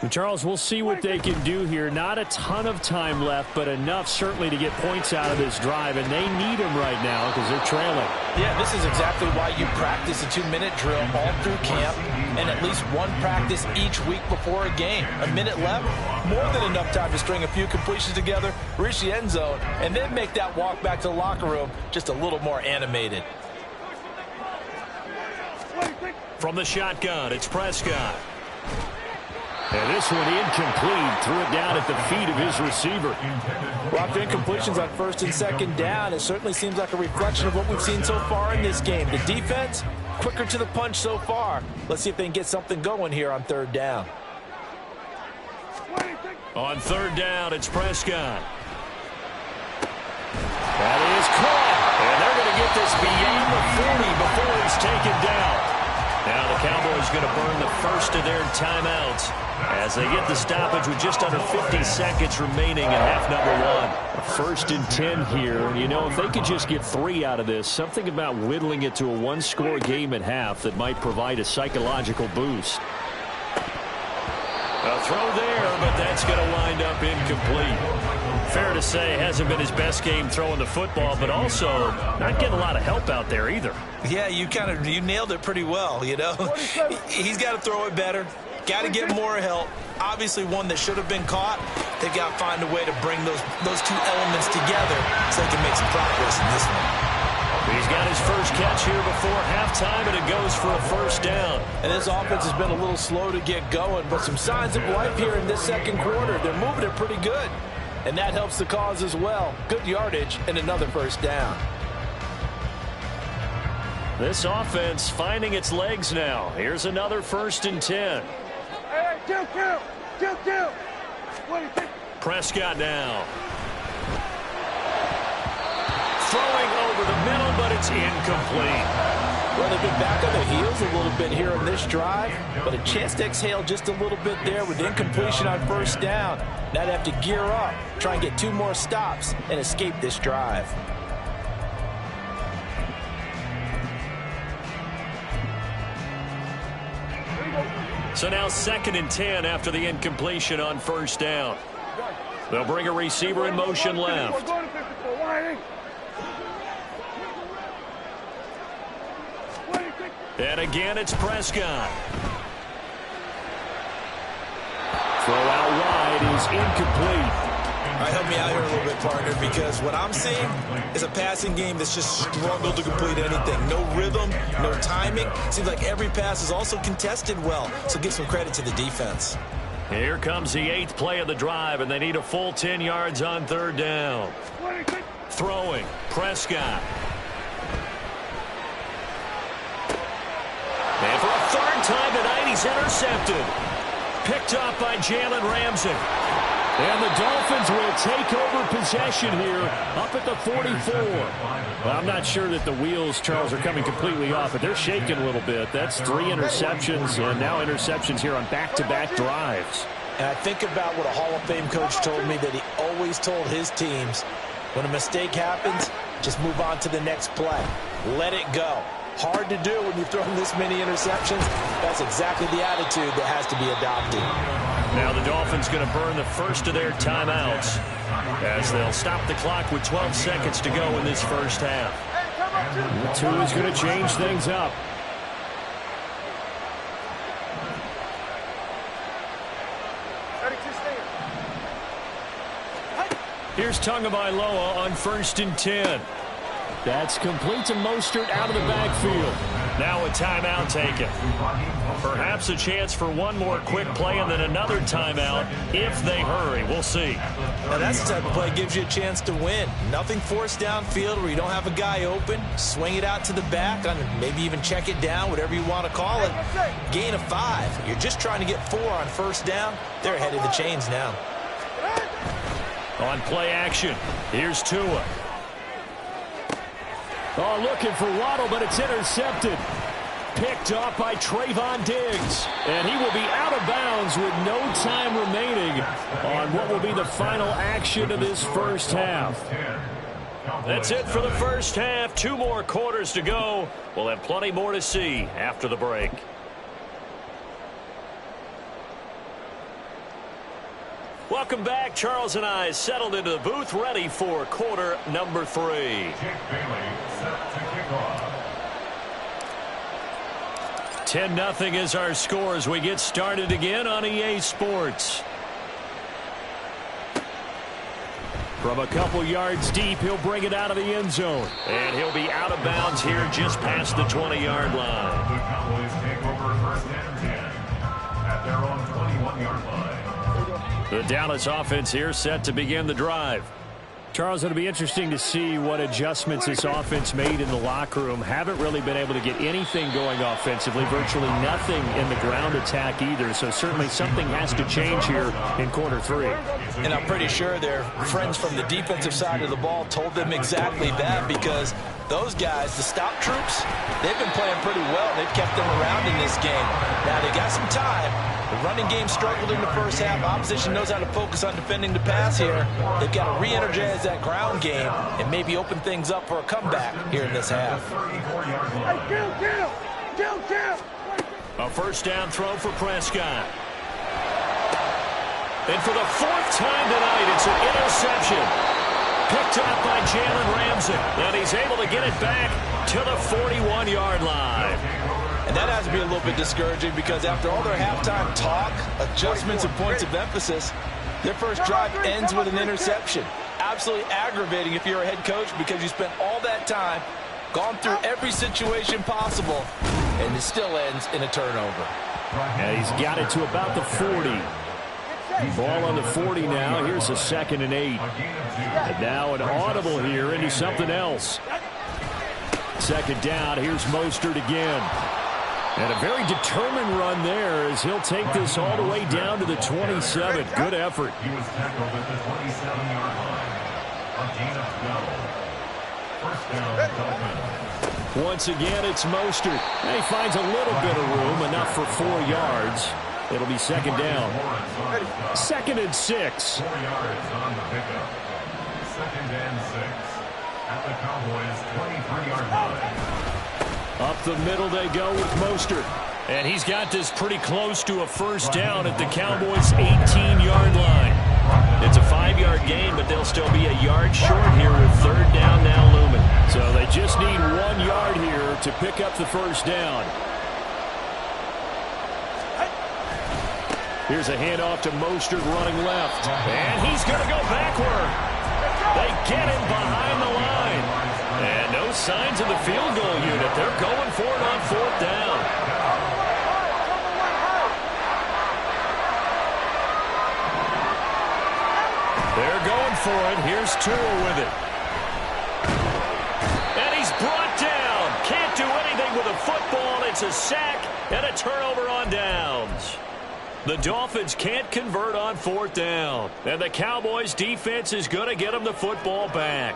Charles, we'll see what they can do here. Not a ton of time left, but enough certainly to get points out of this drive, and they need them right now because they're trailing. Yeah, this is exactly why you practice a 2-minute drill all through camp and at least one practice each week before a game. A minute left, more than enough time to string a few completions together, reach the end zone, and then make that walk back to the locker room just a little more animated. From the shotgun, it's Prescott. And this one incomplete. Threw it down at the feet of his receiver. Rocked incompletions on 1st and 2nd down. It certainly seems like a reflection of what we've seen so far in this game. The defense, quicker to the punch so far. Let's see if they can get something going here on 3rd down. On 3rd down, it's Prescott. That is caught. And they're going to get this beyond the 40 before he's taken down. Now the Cowboys going to burn the first of their timeouts as they get the stoppage with just under 50 seconds remaining in half number 1. 1st and 10 here. And, you know, if they could just get 3 out of this, something about whittling it to a one-score game at half that might provide a psychological boost. A throw there, but that's going to wind up incomplete. Fair to say, hasn't been his best game throwing the football, but also not getting a lot of help out there either. Yeah, you nailed it pretty well, you know. He's got to throw it better. Got to get more help. Obviously one that should have been caught. They've got to find a way to bring those two elements together so they can make some progress in this one. He's got his first catch here before halftime, and it goes for a first down. And this offense has been a little slow to get going, but some signs of life here in this second quarter. They're moving it pretty good, and that helps the cause as well. Good yardage and another first down. This offense finding its legs now. Here's another 1st and 10. Hey, kill. Prescott now. Throwing over the middle, but it's incomplete. Well, they've been back on their heels a little bit here in this drive, but a chance to exhale just a little bit there with incompletion on 1st down. Now they have to gear up, try and get 2 more stops, and escape this drive. So now 2nd and 10 after the incompletion on first down. They'll bring a receiver in motion left. And again, it's Prescott. Throw out wide is incomplete. All right, help me out here a little bit, partner, because what I'm seeing is a passing game that's just struggled to complete anything. No rhythm, no timing. Seems like every pass is also contested well, so give some credit to the defense. Here comes the 8th play of the drive, and they need a full 10 yards on 3rd down. Throwing, Prescott. And for a 3rd time tonight, he's intercepted. Picked off by Jalen Ramsey. And the Dolphins will take over possession here up at the 44. Well, I'm not sure that the wheels, Charles, are coming completely off, but they're shaking a little bit. That's 3 interceptions, and now interceptions here on back-to-back drives. And I think about what a Hall of Fame coach told me that he always told his teams, when a mistake happens, just move on to the next play. Let it go. Hard to do when you've thrown this many interceptions. That's exactly the attitude that has to be adopted. Now the Dolphins going to burn the first of their timeouts as they'll stop the clock with 12 seconds to go in this first half. The 2 is going to change things up. Here's Tagovailoa on 1st and 10. That's complete to Mostert out of the backfield. Now a timeout taken. Perhaps a chance for one more quick play and then another timeout if they hurry. We'll see. Now that's the type of play that gives you a chance to win. Nothing forced downfield where you don't have a guy open. Swing it out to the back, maybe even check it down, whatever you want to call it. Gain of 5. You're just trying to get 4 on first down. They're ahead of the chains now. On play action, here's Tua. Oh, looking for Waddle, but it's intercepted. Picked off by Trayvon Diggs. And he will be out of bounds with no time remaining on what will be the final action of this first half. That's it for the first half. 2 more quarters to go. We'll have plenty more to see after the break. Welcome back. Charles and I settled into the booth, ready for quarter number 3. Bailey set to kick off. 10-0 is our score as we get started again on EA Sports. From a couple yards deep, he'll bring it out of the end zone. And he'll be out of bounds here just past the 20-yard line. The Cowboys take over 1st and 10 at their own 21-yard line. The Dallas offense here set to begin the drive. Charles, it'll be interesting to see what adjustments this offense made in the locker room. Haven't really been able to get anything going offensively, virtually nothing in the ground attack either. So certainly something has to change here in quarter 3. And I'm pretty sure their friends from the defensive side of the ball told them exactly that, because those guys, the stop troops, they've been playing pretty well. They've kept them around in this game. Now they got some time. The running game struggled in the first half. Opposition knows how to focus on defending the pass here. They've got to re-energize that ground game and maybe open things up for a comeback here in this half. A first down throw for Prescott. And for the 4th time tonight, it's an interception. Picked up by Jalen Ramsey. And he's able to get it back to the 41-yard line. And that has to be a little bit discouraging, because after all their halftime talk, adjustments and points of emphasis, their first drive ends with an interception. Absolutely aggravating if you're a head coach, because you spent all that time, gone through every situation possible, and it still ends in a turnover. And he's got it to about the 40. Ball on the 40 now. Here's a 2nd and 8. And now an audible here into something else. 2nd down. Here's Mostert again. And a very determined run there as he'll take this all the way down to the 27. Good effort. He was tackled at the 27-yard line. A gain of 12. First down, Dolphins. Once again, it's Mostert. And he finds a little bit of room, enough for 4 yards. It'll be 2nd down. 2nd and 6. 4 yards on the pickup. 2nd and 6 at the Cowboys' 23-yard line. Up the middle they go with Mostert. And he's got this pretty close to a first down at the Cowboys' 18-yard line. It's a 5-yard gain, but they'll still be a yard short here with third down now looming. So they just need 1 yard here to pick up the first down. Here's a handoff to Mostert running left. And he's going to go backward. They get him behind the line. And no signs of the field goal unit. They're going for it on fourth down. They're going for it. Here's Tua with it. And he's brought down. Can't do anything with a football. It's a sack and a turnover on downs. The Dolphins can't convert on fourth down. And the Cowboys defense is going to get them the football back.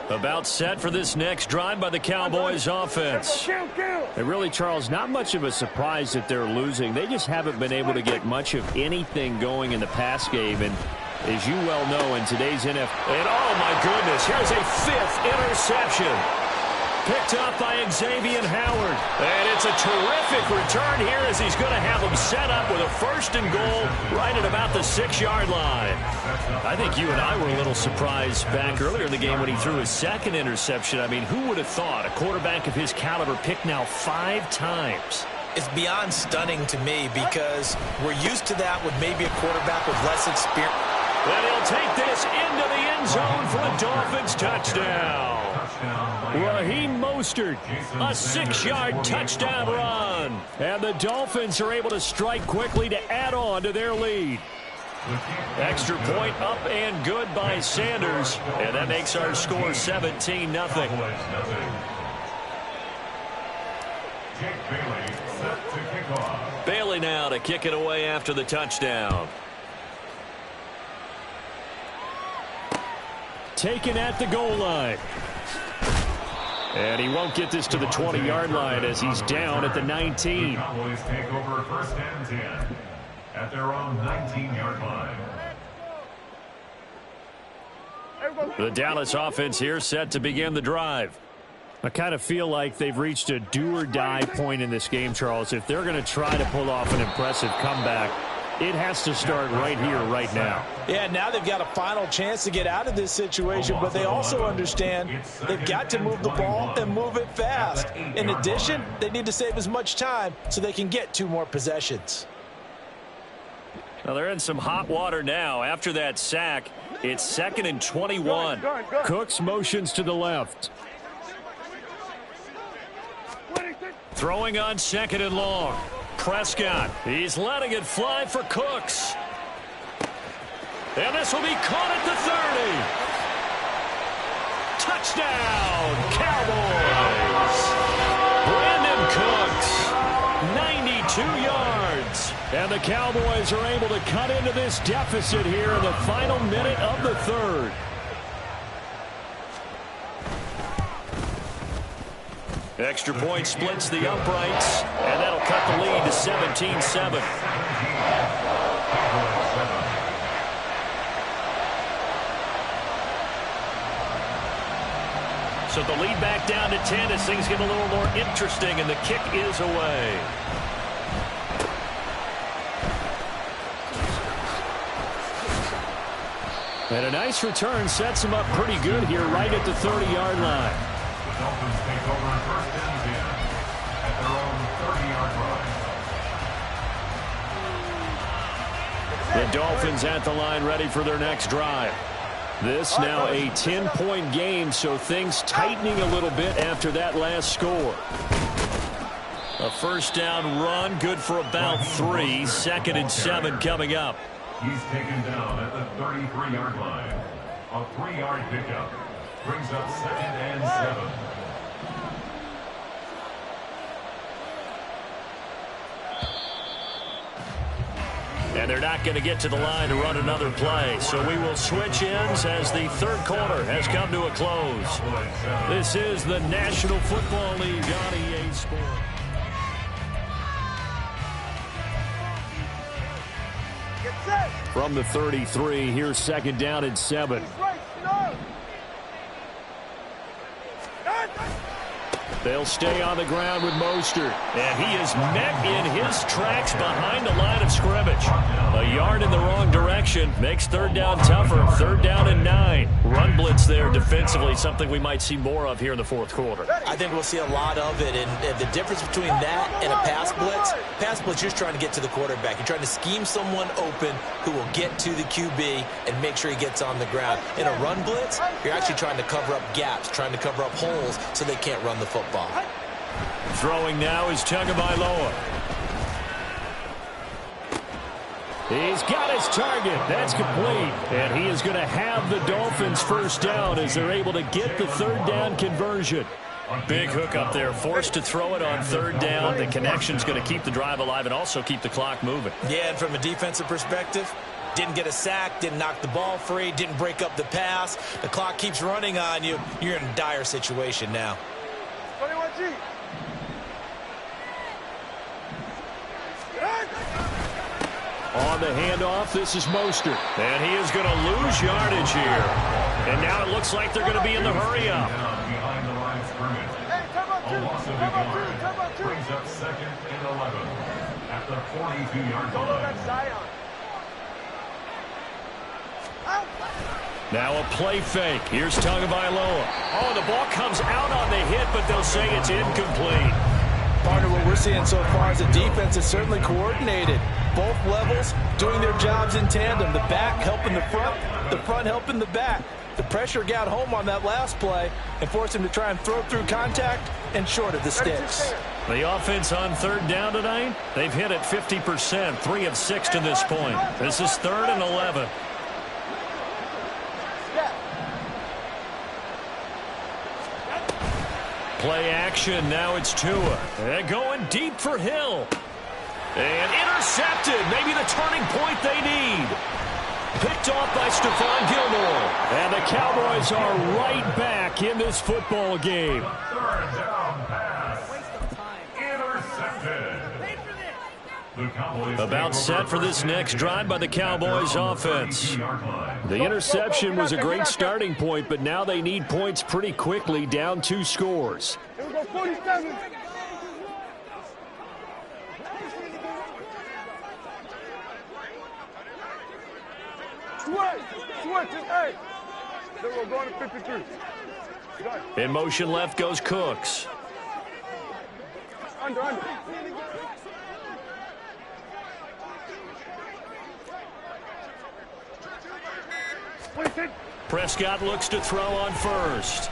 About set for this next drive by the Cowboys offense. And really, Charles, not much of a surprise that they're losing. They just haven't been able to get much of anything going in the pass game. And as you well know, in today's NFL. And oh my goodness, here's a 5th interception. Picked up by Xavier Howard. And it's a terrific return here as he's going to have them set up with a 1st and goal right at about the 6-yard line. I think you and I were a little surprised back earlier in the game when he threw his 2nd interception. I mean, who would have thought a quarterback of his caliber picked now 5 times? It's beyond stunning to me because we're used to that with maybe a quarterback with less experience. And he'll take this into the end zone for a Dolphins touchdown. Raheem Mostert, a 6-yard touchdown run. And the Dolphins are able to strike quickly to add on to their lead. Extra point up and good by Sanders. And that makes our score 17-0. Bailey now to kick it away after the touchdown. Taken at the goal line. And he won't get this to the 20-yard line as he's down at the 19. Cowboys take over 1st and 10 at their own 19-yard line. The Dallas offense here set to begin the drive. I kind of feel like they've reached a do-or-die point in this game, Charles. If they're going to try to pull off an impressive comeback, it has to start right here, right now. Yeah, now they've got a final chance to get out of this situation, but they also understand they've got to move the ball and move it fast. In addition, they need to save as much time so they can get 2 more possessions. Well, they're in some hot water now. After that sack, it's 2nd and 21. Cooks motions to the left. Throwing on 2nd and long. Prescott, he's letting it fly for Cooks. And this will be caught at the 30. Touchdown, Cowboys. Brandon Cooks, 92 yards. And the Cowboys are able to cut into this deficit here in the final minute of the 3rd. Extra point splits the uprights, and that'll cut the lead to 17-7. So the lead back down to 10 as things get a little more interesting, and the kick is away. And a nice return sets him up pretty good here right at the 30-yard line. The Dolphins take over 1st and 10 at their own 30-yard line. The Dolphins at the line ready for their next drive. This now a 10-point game, so things tightening a little bit after that last score. A 1st down run, good for about 3. 2nd and 7 coming up. He's taken down at the 33-yard line. A 3-yard pickup brings up 2nd and 7. And they're not going to get to the line to run another play. So we will switch ends as the 3rd quarter has come to a close. This is the National Football League on EA Sports. From the 33, here's 2nd down and 7. They'll stay on the ground with Mostert. And he is met in his tracks behind the line of scrimmage. A yard in the wrong direction makes third down tougher. Third down and 9. Run blitz there defensively, something we might see more of here in the fourth quarter. I think we'll see a lot of it. And the difference between that and a pass blitz, you're just trying to get to the quarterback. You're trying to scheme someone open who will get to the QB and make sure he gets on the ground. In a run blitz, you're actually trying to cover up gaps, trying to cover up holes so they can't run the football. Throwing now is Tagovailoa. He's got his target. That's complete. And he is going to have the Dolphins first down as they're able to get the third down conversion. Big hook up there, forced to throw it on third down. The connection's going to keep the drive alive and also keep the clock moving. Yeah, and from a defensive perspective, didn't get a sack, didn't knock the ball free, didn't break up the pass. The clock keeps running on you. You're in a dire situation now. 21G. On the handoff, this is Mostert. And he is going to lose yardage here. And now it looks like they're going to be in the hurry-up. Behind the line of scrimmage. A loss of a yard brings up second and 11 at the 42-yard line. Now a play fake. Here's Tagovailoa. Oh, the ball comes out on the hit, but they'll say it's incomplete. Partner, what we're seeing so far is the defense is certainly coordinated. Both levels doing their jobs in tandem. The back helping the front helping the back. The pressure got home on that last play and forced him to try and throw through contact and short of the sticks. The offense on third down tonight, they've hit it 50%, 3 of 6 to this point. This is 3rd and 11. Play action, now it's Tua. And going deep for Hill. And intercepted, maybe the turning point they need. Picked off by Stephon Gilmore. And the Cowboys are right back in this football game. Third down pass. Intercepted. About set for this next drive by the Cowboys offense. The interception was a great starting point, but now they need points pretty quickly, down 2 scores. Here we go, 47. Switch, hey. Then we're going to 53. In motion left goes Cooks. Under. Prescott looks to throw on first.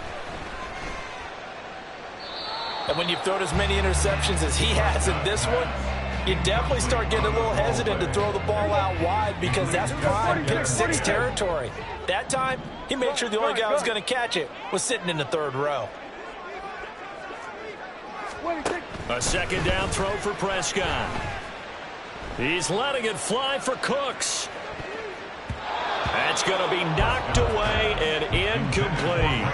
And when you've thrown as many interceptions as he has in this one, you definitely start getting a little hesitant to throw the ball out wide because that's prime pick 6 territory. That time, he made sure the only guy who was going to catch it was sitting in the 3rd row. A second down throw for Prescott. He's letting it fly for Cooks. That's going to be knocked away and incomplete.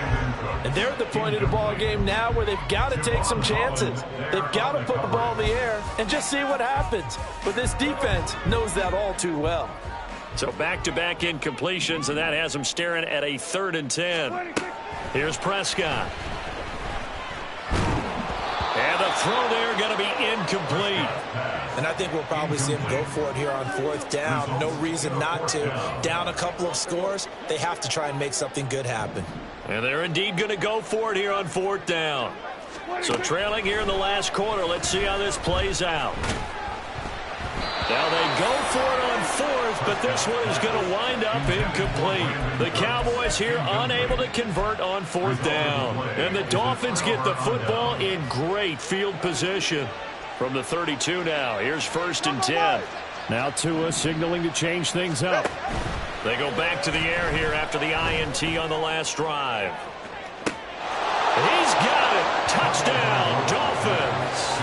And they're at the point of the ball game now where they've got to take some chances. They've got to put the ball in the air and just see what happens. But this defense knows that all too well. So back-to-back incompletions, and that has them staring at a 3rd and 10. Here's Prescott. And the throw there going to be incomplete. And I think we'll probably see him go for it here on 4th down. No reason not to. Down a couple of scores, they have to try and make something good happen. And they're indeed going to go for it here on 4th down. So trailing here in the last quarter, let's see how this plays out. Now they go for it on 4th, but this one is going to wind up incomplete. The Cowboys here unable to convert on 4th down. And the Dolphins get the football in great field position. From the 32 now, here's 1st and 10. Now Tua signaling to change things up. They go back to the air here after the INT on the last drive. He's got it. Touchdown, Dolphins.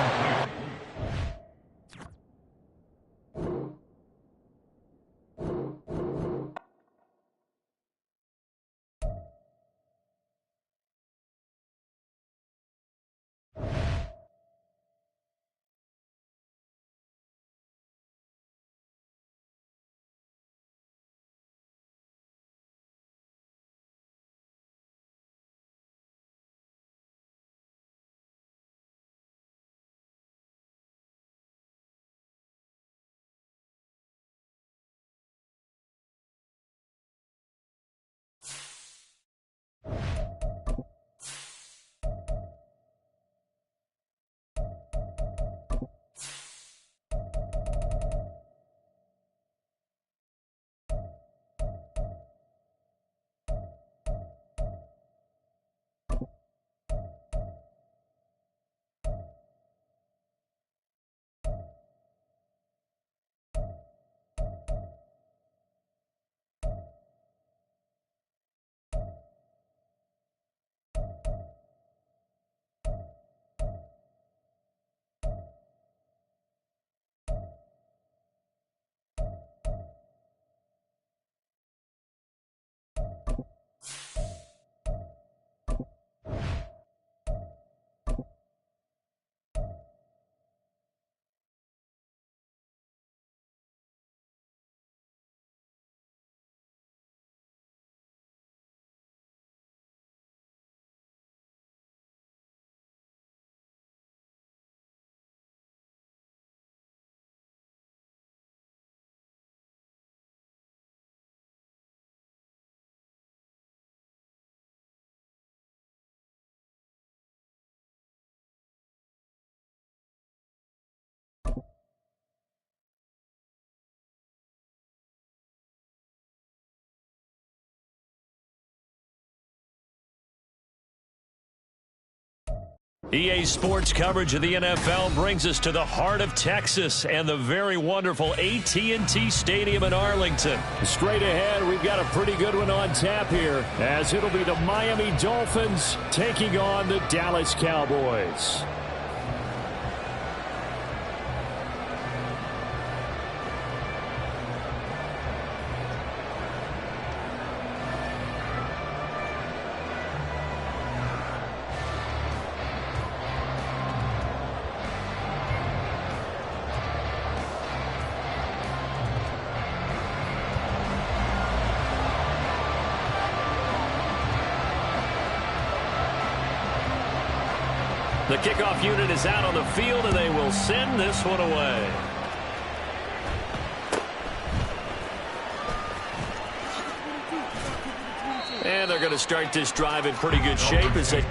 EA Sports coverage of the NFL brings us to the heart of Texas and the very wonderful AT&T Stadium in Arlington. Straight ahead, we've got a pretty good one on tap here, as it'll be the Miami Dolphins taking on the Dallas Cowboys. The kickoff unit is out on the field, and they will send this one away. And they're going to start this drive in pretty good shape as they...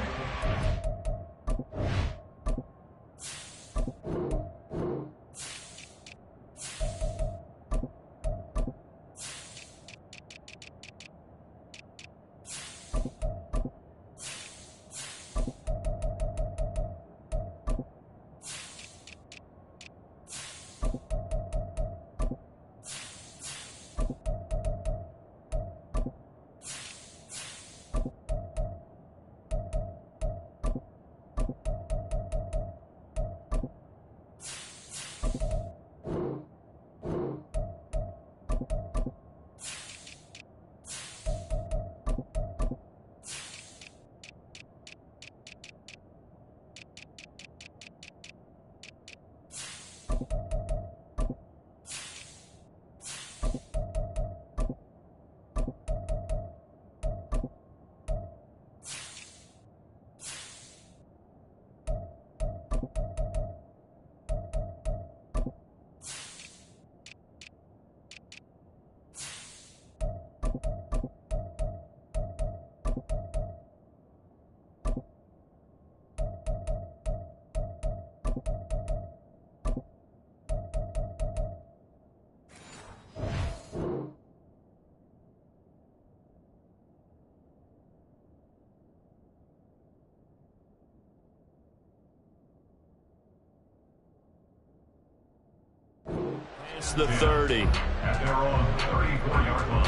It's the 30. At their own 34-yard line.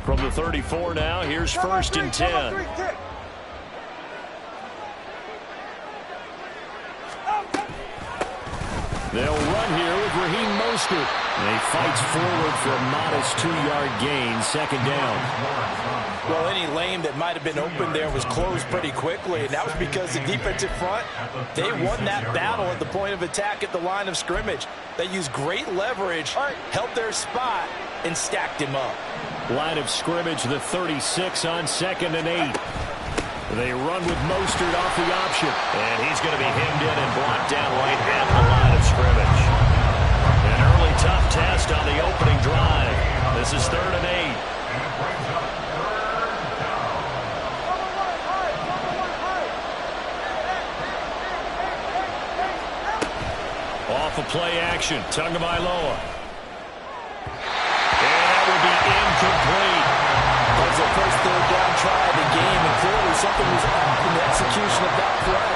From the 34 now, here's first and 10. They'll run here with Raheem Mostert. He fights forward for a modest 2-yard gain, second down. Well, any lane that might have been open there was closed pretty quickly, and that was because the defensive front, they won that battle at the point of attack at the line of scrimmage. They used great leverage, held their spot, and stacked him up. Line of scrimmage, the 36 on second and 8. They run with Mostert off the option. And he's going to be hemmed in and blocked down right at the line of scrimmage. An early tough test on the opening drive. This is 3rd and 8. Off of play action, Tagovailoa. And that will be incomplete. That was their first 3rd down try of the game, and clearly something was off in the execution of that play.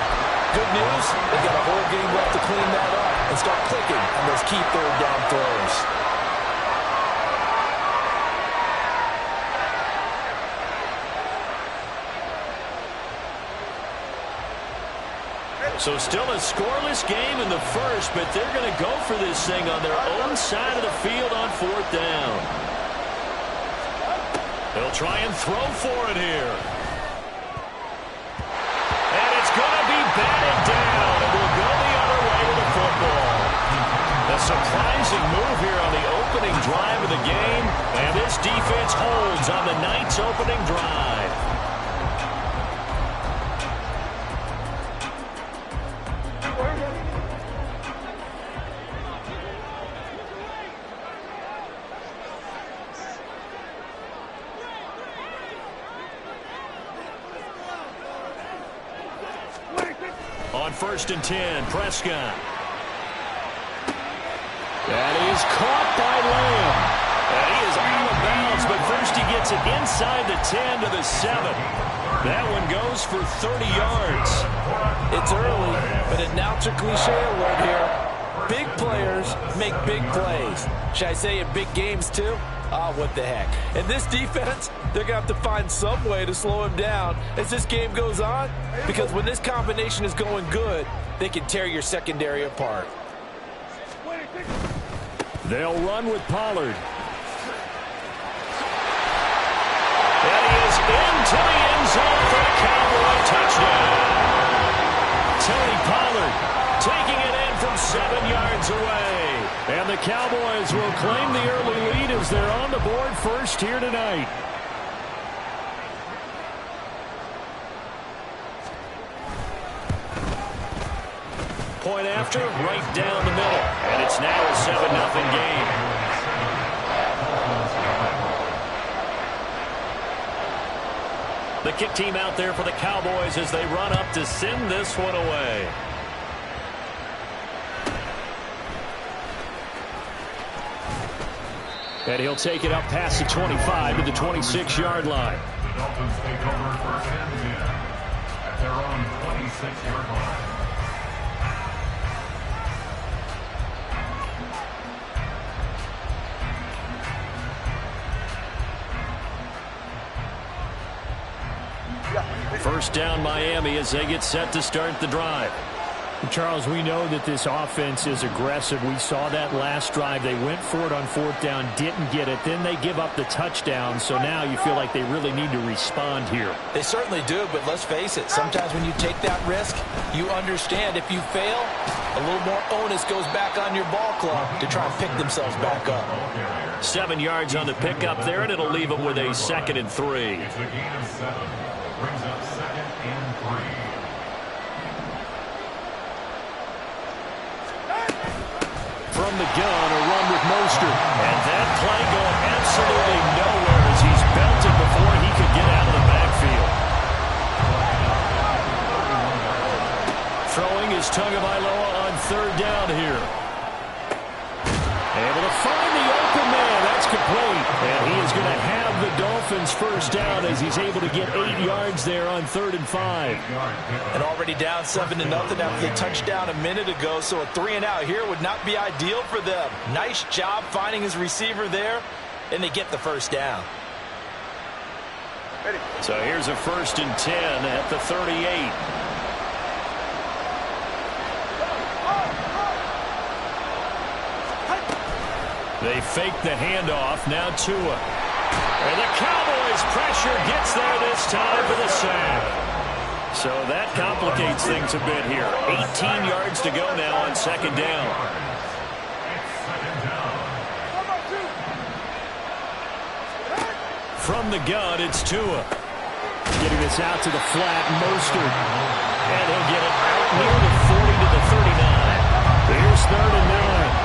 Good news, they got a whole game left to clean that up and start clicking on those key 3rd down throws. So still a scoreless game in the first, but they're going to go for this thing on their own side of the field on 4th down. They'll try and throw for it here. And it's going to be batted down, and we'll go the other way with the football. A surprising move here on the opening drive of the game, and this defense holds on the night's opening drive. On 1st and 10, Prescott. And he is caught by Lamb. And he is out of bounds, but first he gets it inside the 10 to the 7. That one goes for 30 yards. It's early, but announcer cliche alert here. Big players make big plays. Should I say in big games too? Ah, what the heck. And this defense, they're going to have to find some way to slow him down as this game goes on. Because when this combination is going good, they can tear your secondary apart. They'll run with Pollard. And he is into the end zone for a Cowboy touchdown. Tony Pollard taking it in from 7 yards away. And the Cowboys will claim the early lead as they're on the board first here tonight. Point after, right down the middle. And it's now a 7-0 game. The kick team out there for the Cowboys as they run up to send this one away. And he'll take it up past the 25 to the 26-yard line. The Dolphins take over 1st and 10 at their own 26-yard line. First down Miami as they get set to start the drive. Charles, we know that this offense is aggressive. We saw that last drive. They went for it on 4th down, didn't get it. Then they give up the touchdown. So now you feel like they really need to respond here. They certainly do, but let's face it. Sometimes when you take that risk, you understand if you fail, a little more onus goes back on your ball club to try and pick themselves back up. 7 yards on the pickup there, and it'll leave them with a 2nd and 3. It's a gain of 7. Brings up 2nd and 3. From the gun, a run with Mostert. And that play going absolutely nowhere as he's belted before he could get out of the backfield. Throwing is Tagovailoa on 3rd down here. Able to find the open man. That's complete. And he is going to have the Dolphins first down as he's able to get 8 yards there on 3rd and 5. And already down 7-0 after the touchdown a minute ago, so a 3-and-out here would not be ideal for them. Nice job finding his receiver there, and they get the first down. So here's a 1st and 10 at the 38. They fake the handoff. Now Tua. And the Cowboys pressure gets there this time for the sack. So that complicates things a bit here. 18 yards to go now on 2nd down. From the gun, it's Tua. Getting this out to the flat, Mostert. And he'll get it out near the 40 to the 39. Here's 3rd and 9.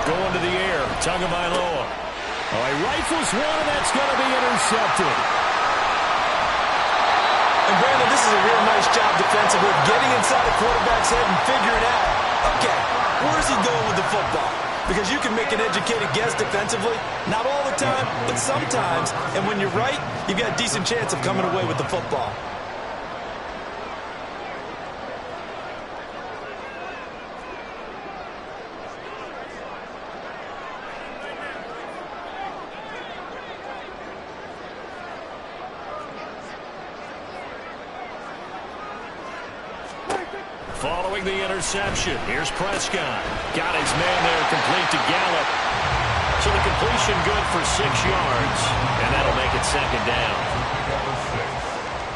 Going to the air, Tagovailoa. Oh, he rifles one, and that's going to be intercepted. And Brandon, this is a real nice job defensively, getting inside the quarterback's head and figuring out, okay, where's he going with the football? Because you can make an educated guess defensively, not all the time, but sometimes. And when you're right, you've got a decent chance of coming away with the football. Following the interception, here's Prescott. Got his man there complete to Gallup. So the completion good for 6 yards, and that'll make it 2nd down.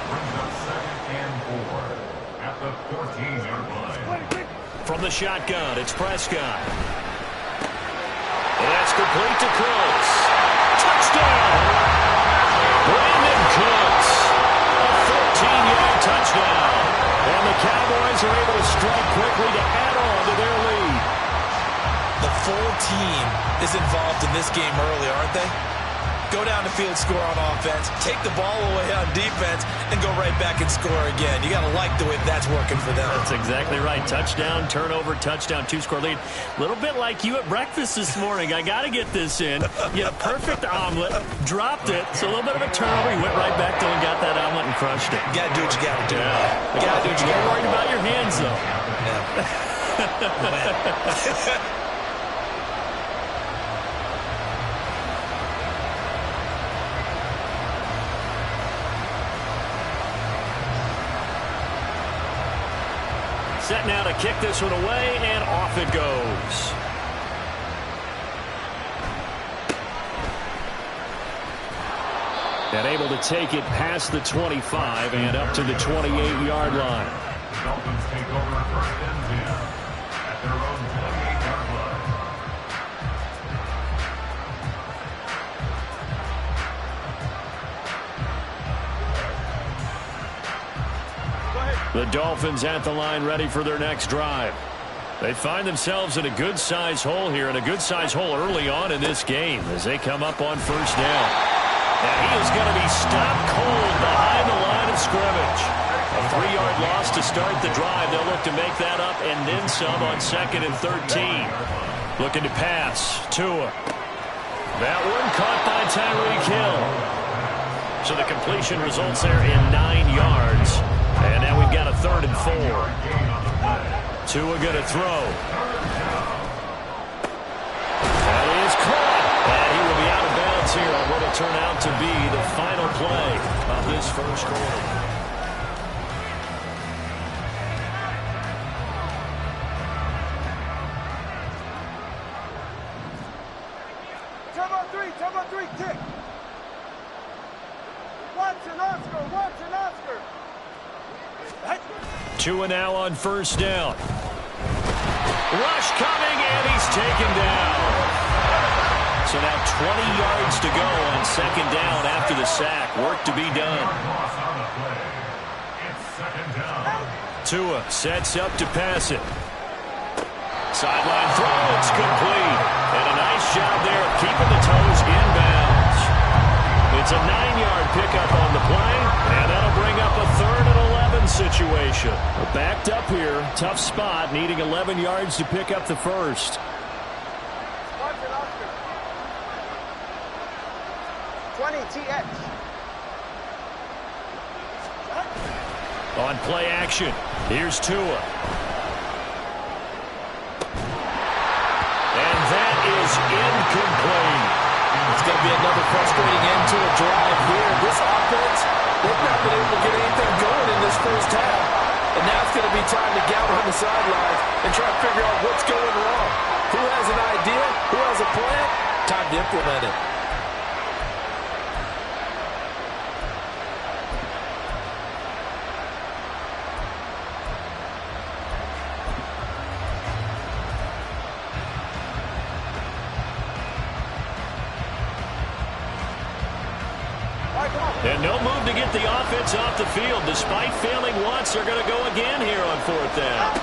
Brings up 2nd and 4 at the 14-yard line. From the shotgun, it's Prescott. And that's complete to Cooks. Touchdown! Brandon Cooks. A 14-yard touchdown. And the Cowboys are able to strike quickly to add on to their lead. The full team is involved in this game early, aren't they? go down the field, score on offense, take the ball away on defense, and go right back and score again. You got to like the way that's working for them. That's exactly right. Touchdown, turnover, touchdown, 2-score lead. A little bit like you at breakfast this morning. I got to get this in. You had a perfect omelet, dropped it, so a little bit of a turnover. You went right back there and got that omelet and crushed it. You got to do what you got to do. Yeah. You got to do what you got to do. Worried about your hands, though. Yeah. Set now to kick this one away, and off it goes. And able to take it past the 25 and up to the 28-yard line. Dolphins take over first and 10 at their own 28-yard line. The Dolphins at the line ready for their next drive. They find themselves in a good-size hole here, and a good-size hole early on in this game as they come up on first down. And he is going to be stopped cold behind the line of scrimmage. A 3-yard loss to start the drive. They'll look to make that up and then some on 2nd and 13. Looking to pass. Tua. That one caught by Tyreek Hill. So the completion results there in 9 yards. And now we've got a 3rd and 4. Tua going to throw. That is caught. And he will be out of bounds here on what will turn out to be the final play of this first quarter. Time on three, kick. Watson, Oscar. Tua now on first down. Rush coming, and he's taken down. So now 20 yards to go on 2nd down after the sack. Work to be done. Tua sets up to pass it. Sideline throw, it's complete. And a nice job there of keeping the toes inbounds. It's a 9-yard pickup on the play, and that'll bring up a 3rd and 11 situation. Well, backed up here, tough spot, needing 11 yards to pick up the first. Watson, Oscar. 20 TX. On play action, here's Tua. And that is incomplete. It's going to be another frustrating end to a drive here. This offense, they've not been able to get anything going in this first half. And now it's going to be time to gather on the sidelines and try to figure out what's going wrong. Who has an idea? Who has a plan? Time to implement it. And no move to get the offense off the field. Despite failing once, they're going to go again here on 4th down.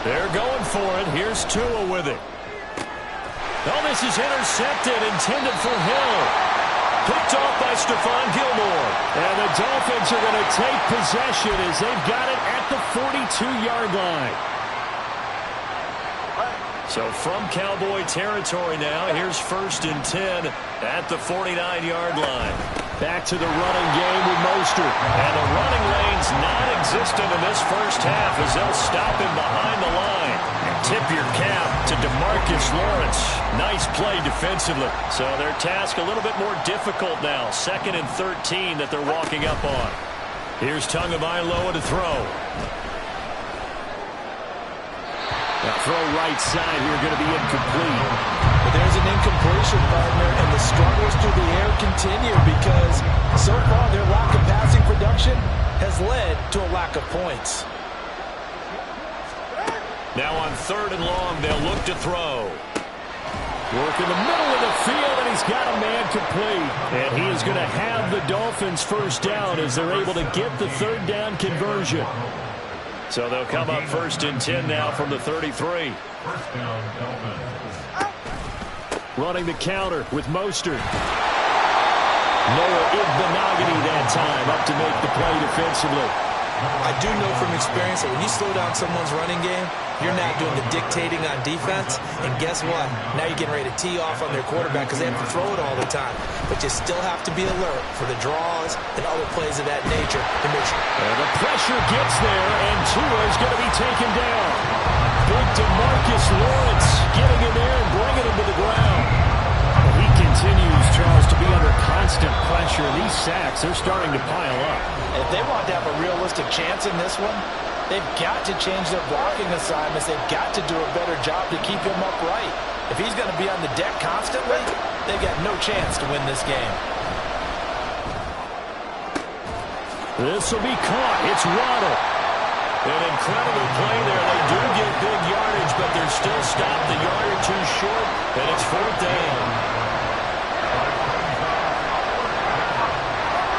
They're going for it. Here's Tua with it. Oh, this is intercepted, intended for Hill. Picked off by Stephon Gilmore. And the Dolphins are going to take possession as they've got it at the 42-yard line. So from Cowboy territory now, here's 1st and 10 at the 49-yard line. Back to the running game with Mostert. And the running lane's non-existent in this first half as they'll stop him behind the line. Tip your cap to DeMarcus Lawrence. Nice play defensively. So their task a little bit more difficult now. 2nd and 13 that they're walking up on. Here's Tagovailoa to throw. That throw right side here going to be incomplete. But there's an incompletion, partner, and the struggles through the air continue because so far their lack of passing production has led to a lack of points. Now on 3rd and long, they'll look to throw. Work in the middle of the field, and he's got a man complete. And he is going to have the Dolphins first down as they're able to get the 3rd down conversion. So they'll come up 1st and 10 now from the 33. First down, Dolphins. Running the counter with Mostert. Noah Igbenogany that time up to make the play defensively. I do know from experience that when you slow down someone's running game, you're not doing the dictating on defense. And guess what? Now you're getting ready to tee off on their quarterback because they have to throw it all the time. But you still have to be alert for the draws and other plays of that nature. And the pressure gets there, and Tua is going to be taken down. Big DeMarcus Lawrence getting in there and bringing him to the ground. He continues, Charles, to be under constant pressure. These sacks, they're starting to pile up. If they want to have a realistic chance in this one, they've got to change their blocking assignments. They've got to do a better job to keep him upright. If he's going to be on the deck constantly, they've got no chance to win this game. This will be caught. It's Waddle. An incredible play there. They do get big yardage, but they're still stopped a yard or two short, and it's 4th down.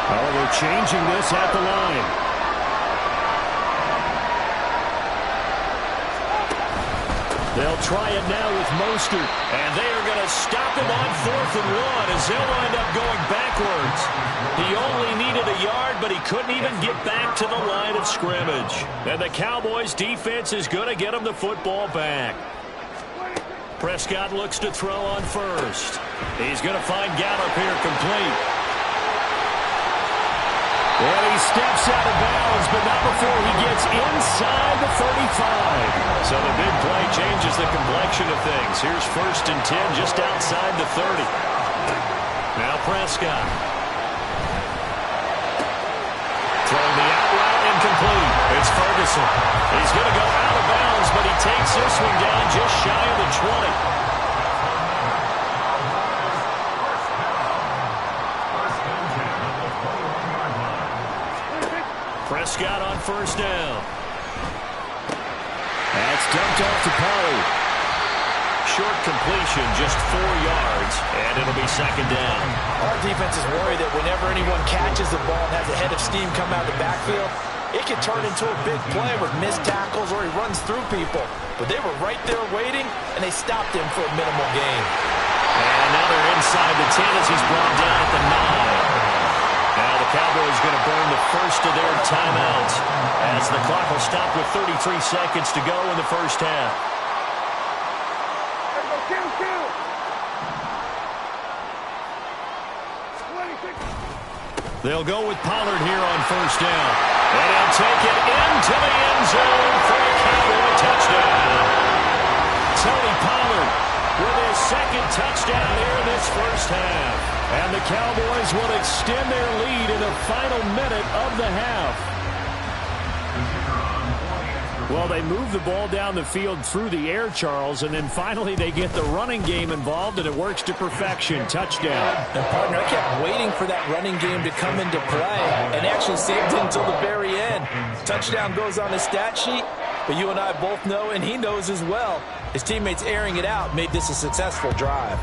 Oh, they're changing this at the line. They'll try it now with Mostert. And they are going to stop him on 4th and 1 as they'll wind up going backwards. He only needed a yard, but he couldn't even get back to the line of scrimmage. And the Cowboys defense is going to get him the football back. Prescott looks to throw on first. He's going to find Gallup here complete. And he steps out of bounds, but not before he gets inside the 35. So the big play changes the complexion of things. Here's 1st and 10 just outside the 30. Now Prescott. Throwing the out route incomplete. It's Ferguson. He's going to go out of bounds, but he takes this one down just shy of the 20. Prescott on 1st down. That's dumped off to Pollard. Short completion, just 4 yards, and it'll be 2nd down. Our defense is worried that whenever anyone catches the ball and has a head of steam come out of the backfield, it can turn into a big play with missed tackles or he runs through people. But they were right there waiting, and they stopped him for a minimal gain. And now they're inside the 10 as he's brought down at the 9. Now the Cowboys going to burn the first of their timeouts as the clock will stop with 33 seconds to go in the first half. They'll go with Pollard here on 1st down. And he'll take it into the end zone for a Cowboy touchdown. Tony Pollard with his 2nd touchdown here in this first half. And the Cowboys will extend their lead in the final minute of the half. Well, they move the ball down the field through the air, Charles, and then finally they get the running game involved, and it works to perfection. Touchdown. And, partner, I kept waiting for that running game to come into play and actually saved it until the very end. Touchdown goes on the stat sheet, but you and I both know, and he knows as well, his teammates airing it out made this a successful drive.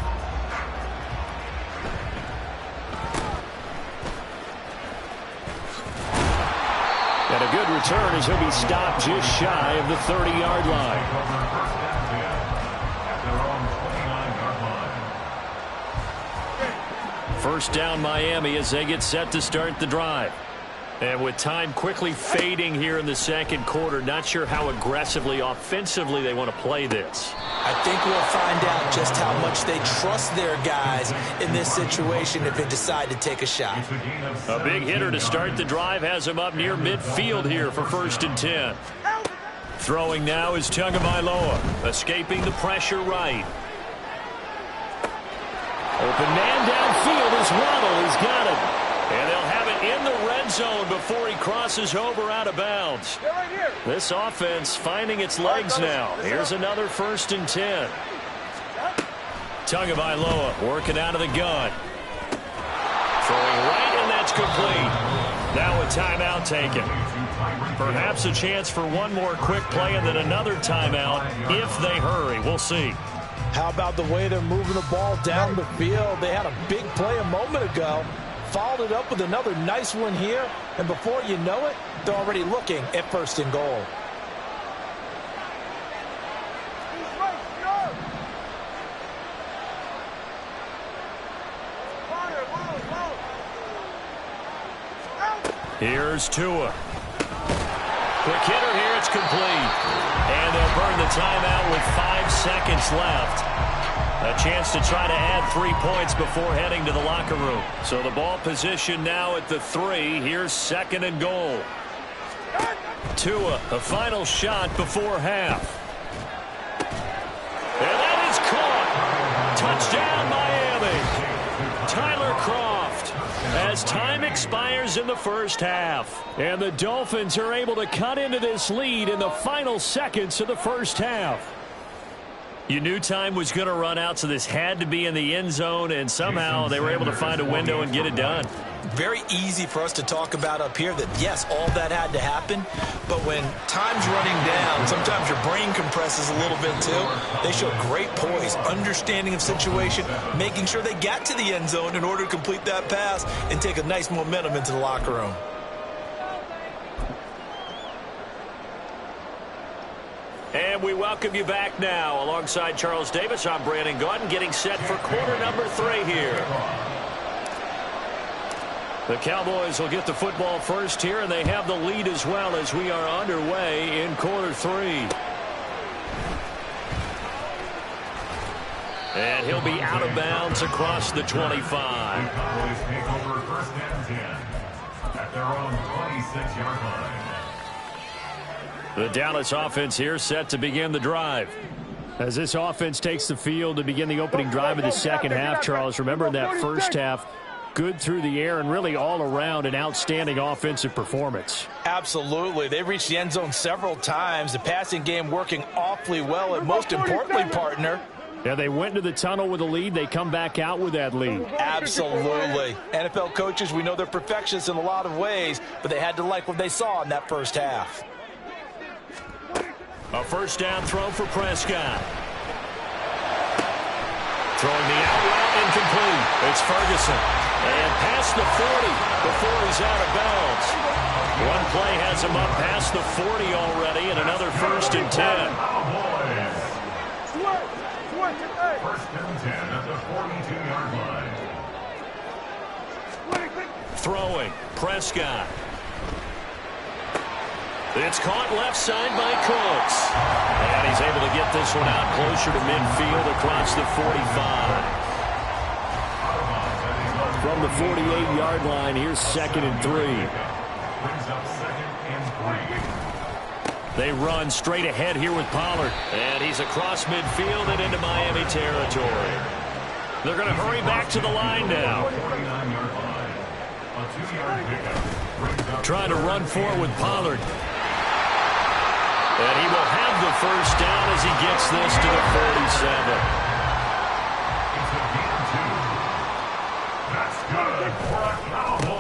And a good return as he'll be stopped just shy of the 30-yard line. First down Miami as they get set to start the drive. And with time quickly fading here in the 2nd quarter, not sure how aggressively, offensively they want to play this. I think we'll find out just how much they trust their guys in this situation if they decide to take a shot. A big hitter to start the drive has him up near midfield here for 1st and 10. Throwing now is Tagovailoa, escaping the pressure right. Open man downfield is Waddle. He's got it. And they'll have it in the red zone before he crosses over out of bounds. This offense finding its legs now. Here's another 1st and 10. Tagovailoa working out of the gun. Throwing right, and that's complete. Now a timeout taken. Perhaps a chance for one more quick play and then another timeout if they hurry. We'll see. How about the way they're moving the ball down the field? They had a big play a moment ago. Followed it up with another nice one here. And before you know it, they're already looking at 1st and goal. Here's Tua. Quick hitter here. It's complete. And they'll burn the timeout with 5 seconds left. A chance to try to add 3 points before heading to the locker room. So the ball position now at the 3. Here's 2nd and goal. Tua, the final shot before half. And that is caught. Touchdown, Miami. Tyler Kroft, as time expires in the first half. And the Dolphins are able to cut into this lead in the final seconds of the first half. You knew time was going to run out, so this had to be in the end zone, and somehow they were able to find a window and get it done. Very easy for us to talk about up here that, yes, all that had to happen, but when time's running down, sometimes your brain compresses a little bit too. They showed great poise, understanding of situation, making sure they got to the end zone in order to complete that pass and take a nice momentum into the locker room. And we welcome you back now. Alongside Charles Davis, I'm Brandon Gaudin, getting set for quarter number 3 here. The Cowboys will get the football first here, and they have the lead as well as we are underway in quarter 3. And he'll be out of bounds across the 25. Cowboys take over 1st and 10 at their own 26-yard line. The Dallas offense here set to begin the drive. As this offense takes the field to begin the opening drive of the second half, Charles, remember in that first half, good through the air and really all around an outstanding offensive performance. Absolutely. They've reached the end zone several times. The passing game working awfully well, and most importantly, partner, yeah, they went into the tunnel with a lead. They come back out with that lead. Absolutely. NFL coaches, we know they're perfectionists in a lot of ways, but they had to like what they saw in that first half. A first down throw for Prescott. Throwing the out route incomplete. It's Ferguson. And past the 40 before he's out of bounds. One play has him up past the 40 already, and another 1st and 10. First and 10 at the 42-yard line. Throwing. Prescott. It's caught left side by Cooks. And he's able to get this one out closer to midfield across the 45. From the 48-yard line, here's 2nd and 3. Brings up 2nd and 3. They run straight ahead here with Pollard. And he's across midfield and into Miami territory. They're going to hurry back to the line now. 49-yard line. A 2-yard pickup. Trying to run forward with Pollard. And he will have the first down as he gets this to the 47.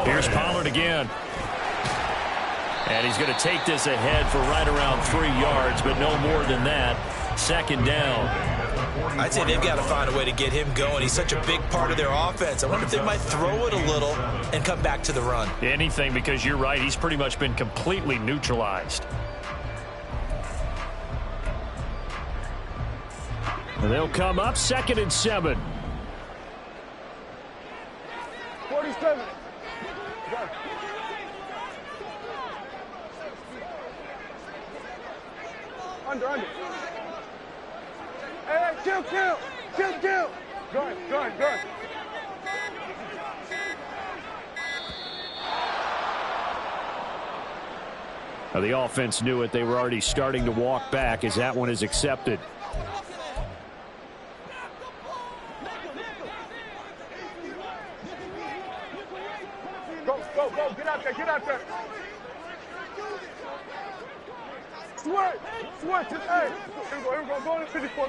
Here's Pollard again. And he's going to take this ahead for right around 3 yards, but no more than that. 2nd down. I'd say they've got to find a way to get him going. He's such a big part of their offense. I wonder if they might throw it a little and come back to the run. Anything, because you're right. He's pretty much been completely neutralized. And they'll come up 2nd and 7. 47. Under. Hey, kill. Good. Now the offense knew it. They were already starting to walk back as that one is accepted. Go. Get out there. Sweat. Hey. Here we go. Go to 54.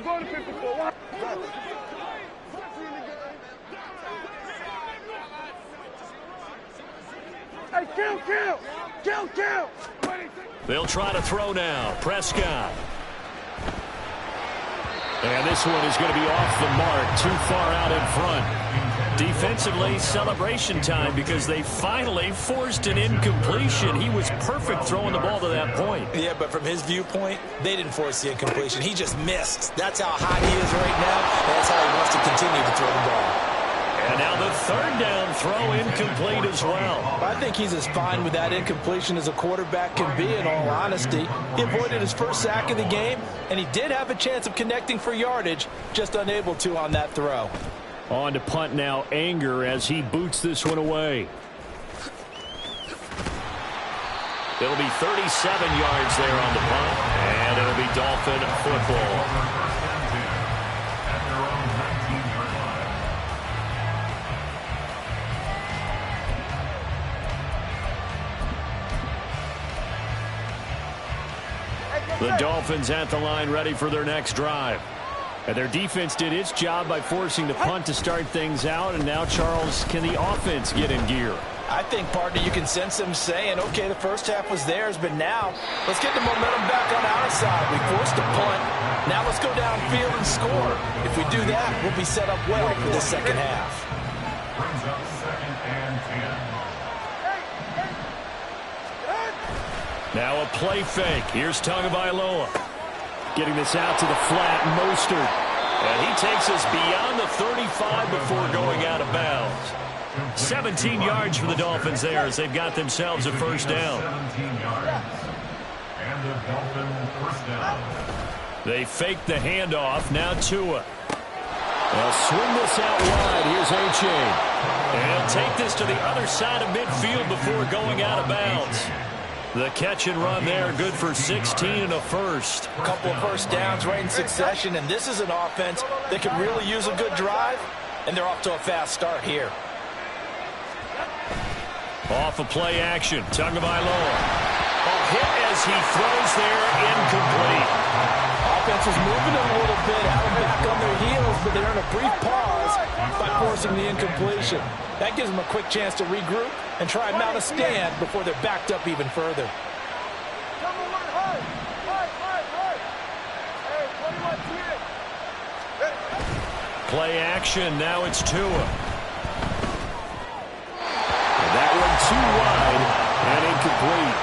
Hey, kill. They'll try to throw now. Prescott. And this one is going to be off the mark, too far out in front. Defensively, celebration time because they finally forced an incompletion. He was perfect throwing the ball to that point. Yeah, but from his viewpoint, they didn't force the incompletion. He just missed. That's how hot he is right now, and that's how he wants to continue to throw the ball. And now the third down throw incomplete as well. I think he's as fine with that incompletion as a quarterback can be, in all honesty. He avoided his first sack of the game, and he did have a chance of connecting for yardage, just unable to on that throw. On to punt now, Anger, as he boots this one away. It'll be 37 yards there on the punt, and it'll be Dolphin football. The Dolphins at the line, ready for their next drive. And their defense did its job by forcing the punt to start things out. And now, Charles, can the offense get in gear? I think, partner, you can sense them saying, okay, the first half was theirs, but now let's get the momentum back on our side. We forced a punt. Now let's go downfield and score. If we do that, we'll be set up well for the second half. Brings up 2nd and 10. Now a play fake. Here's Tagovailoa. Getting this out to the flat, Mostert. And he takes us beyond the 35 before going out of bounds. 17 yards for the Dolphins there as they've got themselves a first down. 17 yards. And the Dolphin first down. They fake the handoff. Now Tua. They'll swing this out wide. Here's A-Chain. And take this to the other side of midfield before going out of bounds. The catch and run there, good for 16 and a first. A couple of first downs right in succession, and this is an offense that could really use a good drive, and they're off to a fast start here. Off of play action, Tagovailoa. A hit as he throws there, incomplete. Offense is moving a little bit, out of back on their heels, but they're in a brief pause by forcing the incompletion. That gives them a quick chance to regroup and try and mount a stand before they're backed up even further. Play action, now it's Tua. That one too wide and incomplete.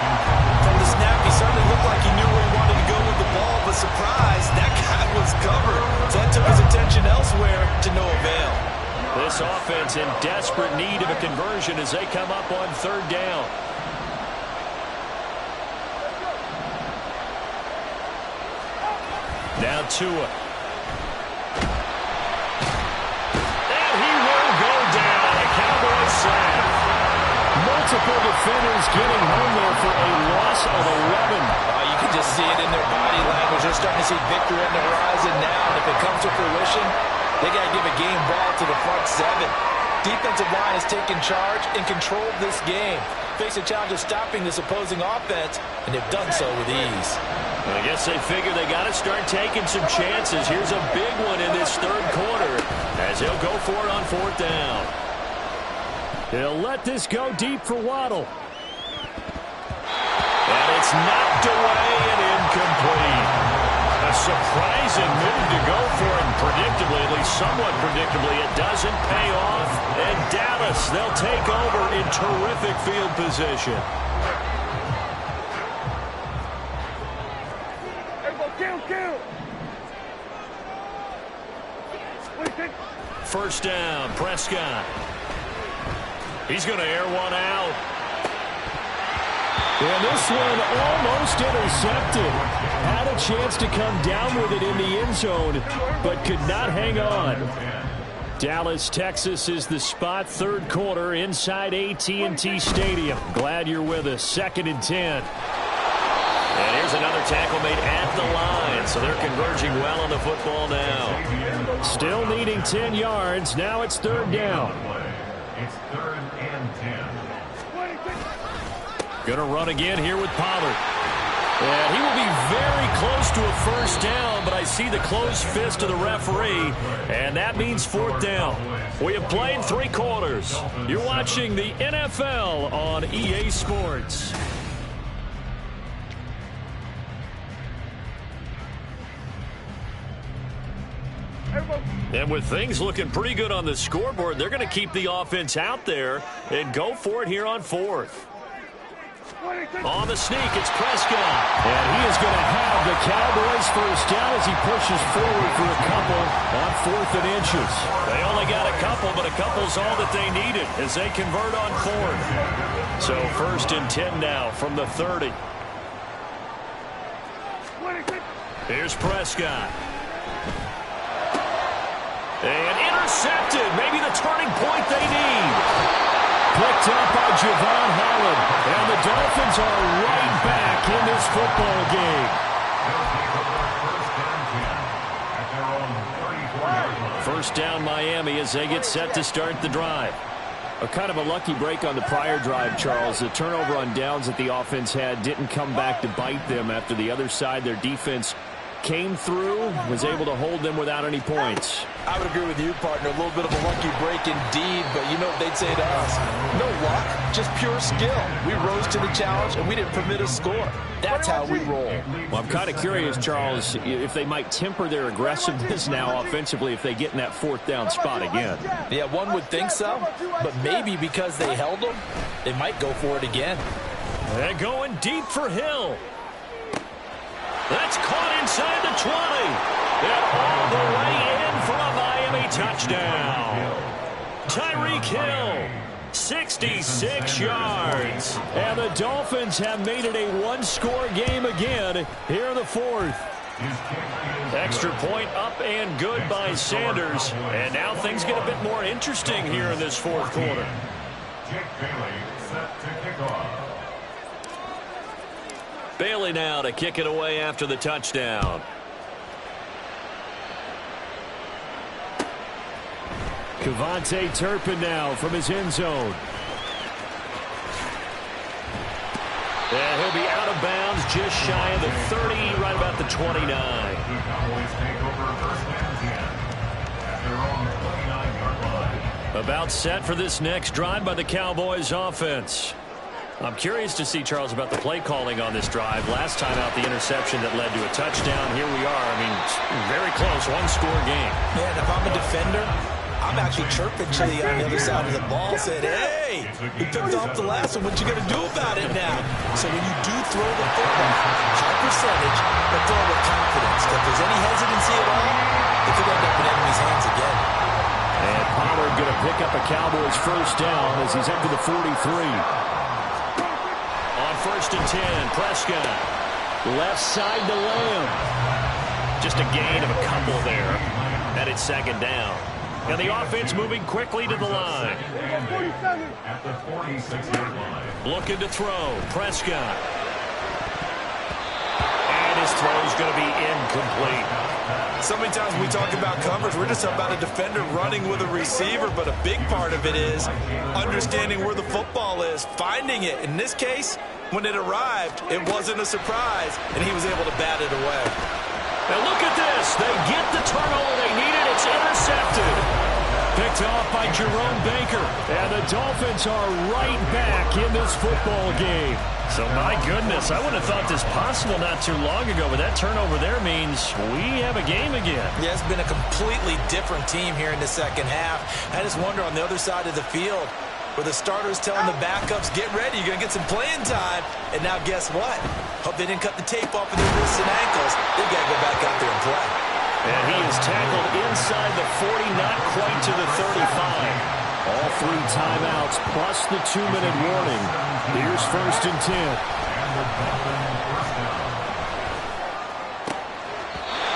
From the snap, he certainly looked like he knew where he wanted to go with the ball, but surprise, that guy was covered. So that took his attention elsewhere to no avail. This offense in desperate need of a conversion as they come up on third down. Now Tua. And he will go down. A Cowboy sack. Multiple defenders getting home there for a loss of 11. You can just see it in their body language. They're starting to see victory on the horizon now, and if it comes to fruition, they got to give a game ball to the front seven. Defensive line has taken charge and controlled this game. Face a challenge of stopping this opposing offense, and they've done so with ease. I guess they figure they got to start taking some chances. Here's a big one in this third quarter as he'll go for it on fourth down. They'll let this go deep for Waddle. And it's knocked away and incomplete. A surprising move to go for it, predictably, at least somewhat predictably. It doesn't pay off. And Dallas, they'll take over in terrific field position. First down, Prescott. He's going to air one out. And this one almost intercepted. Had a chance to come down with it in the end zone, but could not hang on. Dallas, Texas is the spot. Third quarter inside AT&T Stadium. Glad you're with us. 2nd and 10. And here's another tackle made at the line. So they're converging well on the football now. Still needing 10 yards. Now it's third down. It's 3rd and 10. Gonna run again here with Pollard. And he will be very close to a first down, but I see the closed fist of the referee, and that means fourth down. We have played 3 quarters. You're watching the NFL on EA Sports. And with things looking pretty good on the scoreboard, they're going to keep the offense out there and go for it here on fourth. On the sneak, it's Prescott. And he is going to have the Cowboys first down as he pushes forward for a couple on 4th and inches. They only got a couple, but a couple's all that they needed as they convert on 4th. So 1st and 10 now from the 30. Here's Prescott. And intercepted. Maybe the turning point they need. Picked up by Javon Holland. And the Dolphins are right back in this football game. First down Miami as they get set to start the drive. A kind of a lucky break on the prior drive, Charles. The turnover on downs that the offense had didn't come back to bite them after the other side. Their defense came through, was able to hold them without any points. I would agree with you, partner. A little bit of a lucky break indeed, but you know what they'd say to us? No luck, just pure skill. We rose to the challenge, and we didn't permit a score. That's how we roll. Well, I'm kind of curious, Charles, if they might temper their aggressiveness now offensively if they get in that 4th down spot again. Yeah, one would think so, but maybe because they held them, they might go for it again. They're going deep for Hill. That's caught inside the 20. And all the way in for a Miami touchdown. Tyreek Hill, 66 yards. And the Dolphins have made it a one-score game again here in the 4th. Extra point up and good by Sanders. And now things get a bit more interesting here in this 4th quarter. Jake Bailey set to kick off. Bailey now to kick it away after the touchdown. Kevontae Turpin now from his end zone. And he'll be out of bounds just shy of the 30, right about the 29. The Cowboys take over 1st and 10 at their own 29-yard line. About set for this next drive by the Cowboys offense. I'm curious to see, Charles, about the play calling on this drive. Last time out, the interception that led to a touchdown. Here we are. I mean, very close, one-score game. Yeah, and if I'm a defender, I'm actually chirping to on the other side of the ball, saying, hey, we picked off the last one. What you going to do about it now? So when you do throw the football, high percentage, but throw with confidence. If there's any hesitancy at all, it could end up in enemy's hands again. And Pollard going to pick up a Cowboys first down as he's up to the 43. 1st and 10, Prescott. Left side to Lamb. Just a gain of a couple there. And it's 2nd down. And the offense moving quickly to the line. At the 46-yard line. Looking to throw. Prescott. And his throw's going to be incomplete. So many times when we talk about coverage, we're just about a defender running with a receiver, but a big part of it is understanding where the football is, finding it. In this case, when it arrived, it wasn't a surprise, and he was able to bat it away. Now look at this. They get the turnover they needed. It's intercepted. Picked off by Jerome Baker. And the Dolphins are right back in this football game. So, my goodness, I wouldn't have thought this possible not too long ago, but that turnover there means we have a game again. Yeah, it's been a completely different team here in the 2nd half. I just wonder on the other side of the field, where the starters telling the backups, get ready, you're going to get some playing time. And now guess what? Hope they didn't cut the tape off of their wrists and ankles. They've got to go back out there and play. And he is tackled inside the 40, not quite to the 35. All 3 timeouts plus the 2-minute warning. Here's 1st and 10.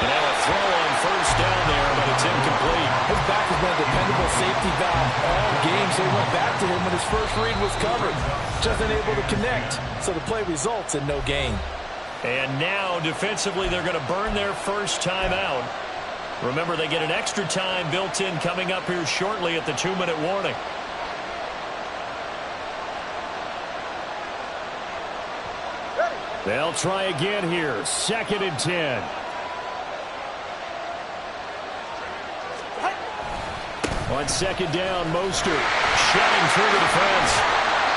And now a throw on 1st down there, but it's incomplete. His back has been a dependable safety valve all game, so he went back to him when his first read was covered. Just unable to connect, so the play results in no gain. And now, defensively, they're going to burn their first timeout. Remember, they get an extra time built in coming up here shortly at the 2-minute warning. They'll try again here. 2nd and 10. On 2nd down, Mostert shutting through the defense.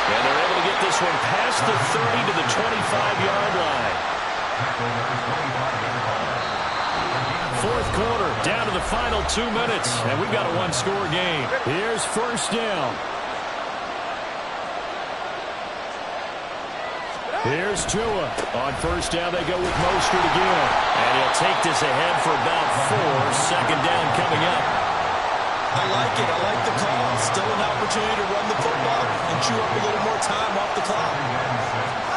And they're able to get this one past the 30 to the 25-yard line. 4th quarter, down to the final 2 minutes, and we've got a one-score game. Here's 1st down. Here's Tua. On first down, they go with Mostert again. And he'll take this ahead for about 4. Second down coming up. I like it. I like the call. Still an opportunity to run the football and chew up a little more time off the clock.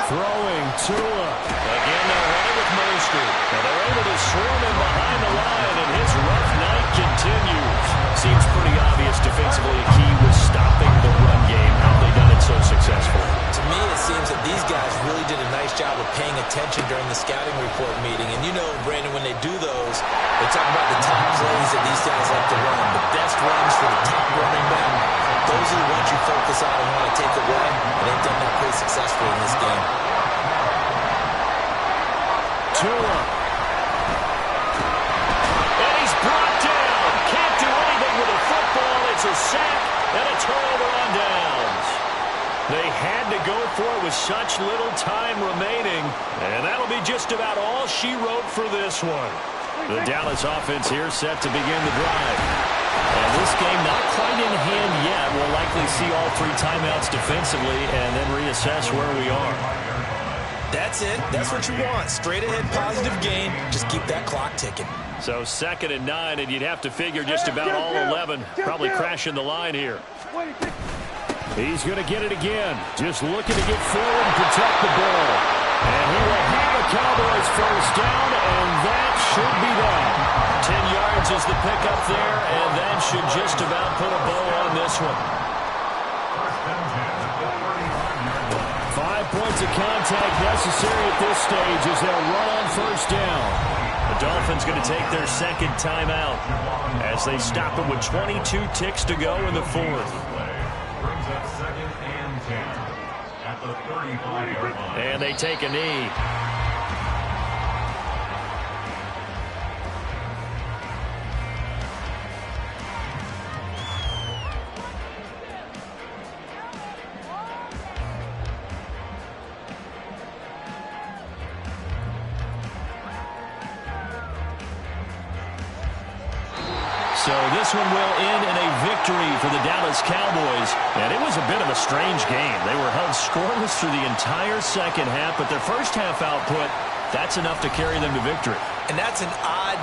Throwing Tua. Again, they're running with Mostert. And they're able to swarm him behind the line, and his rough night continues. Seems pretty obvious defensively a key was stopping the run game. How have they done it so successfully? To me, it seems that these guys really did a nice job of paying attention during the scouting report meeting. And you know, Brandon, when they do those, they talk about the top plays that these guys like to run, the best runs for the top running back. Those are the ones you focus on and want to take away. And they've done that pretty successfully in this game. Tua. And he's brought down. Can't do anything with a football. It's a sack and a turnover on downs. They had to go for it with such little time remaining. And that'll be just about all she wrote for this one. The Dallas offense here set to begin the drive. And this game not quite in hand yet. We'll likely see all 3 timeouts defensively and then reassess where we are. That's it. That's what you want. Straight ahead positive gain. Just keep that clock ticking. So 2nd and 9, and you'd have to figure just about all 11 probably crashing the line here. He's going to get it again. Just looking to get forward and protect the ball. And he will have the Cowboys first down, and that should be that. 10 yards is the pickup there, and that should just about put a bow on this one. 5 points of contact necessary at this stage as they'll run on first down. The Dolphins going to take their 2nd timeout as they stop it with 22 ticks to go in the 4th. Brings up 2nd and 10 at the 35-yard line. And they take a knee. So this one will end in a victory for the Dallas Cowboys. And it was a bit of a strange game. They were held scoreless through the entire second half, but their first half output, that's enough to carry them to victory. And that's an odd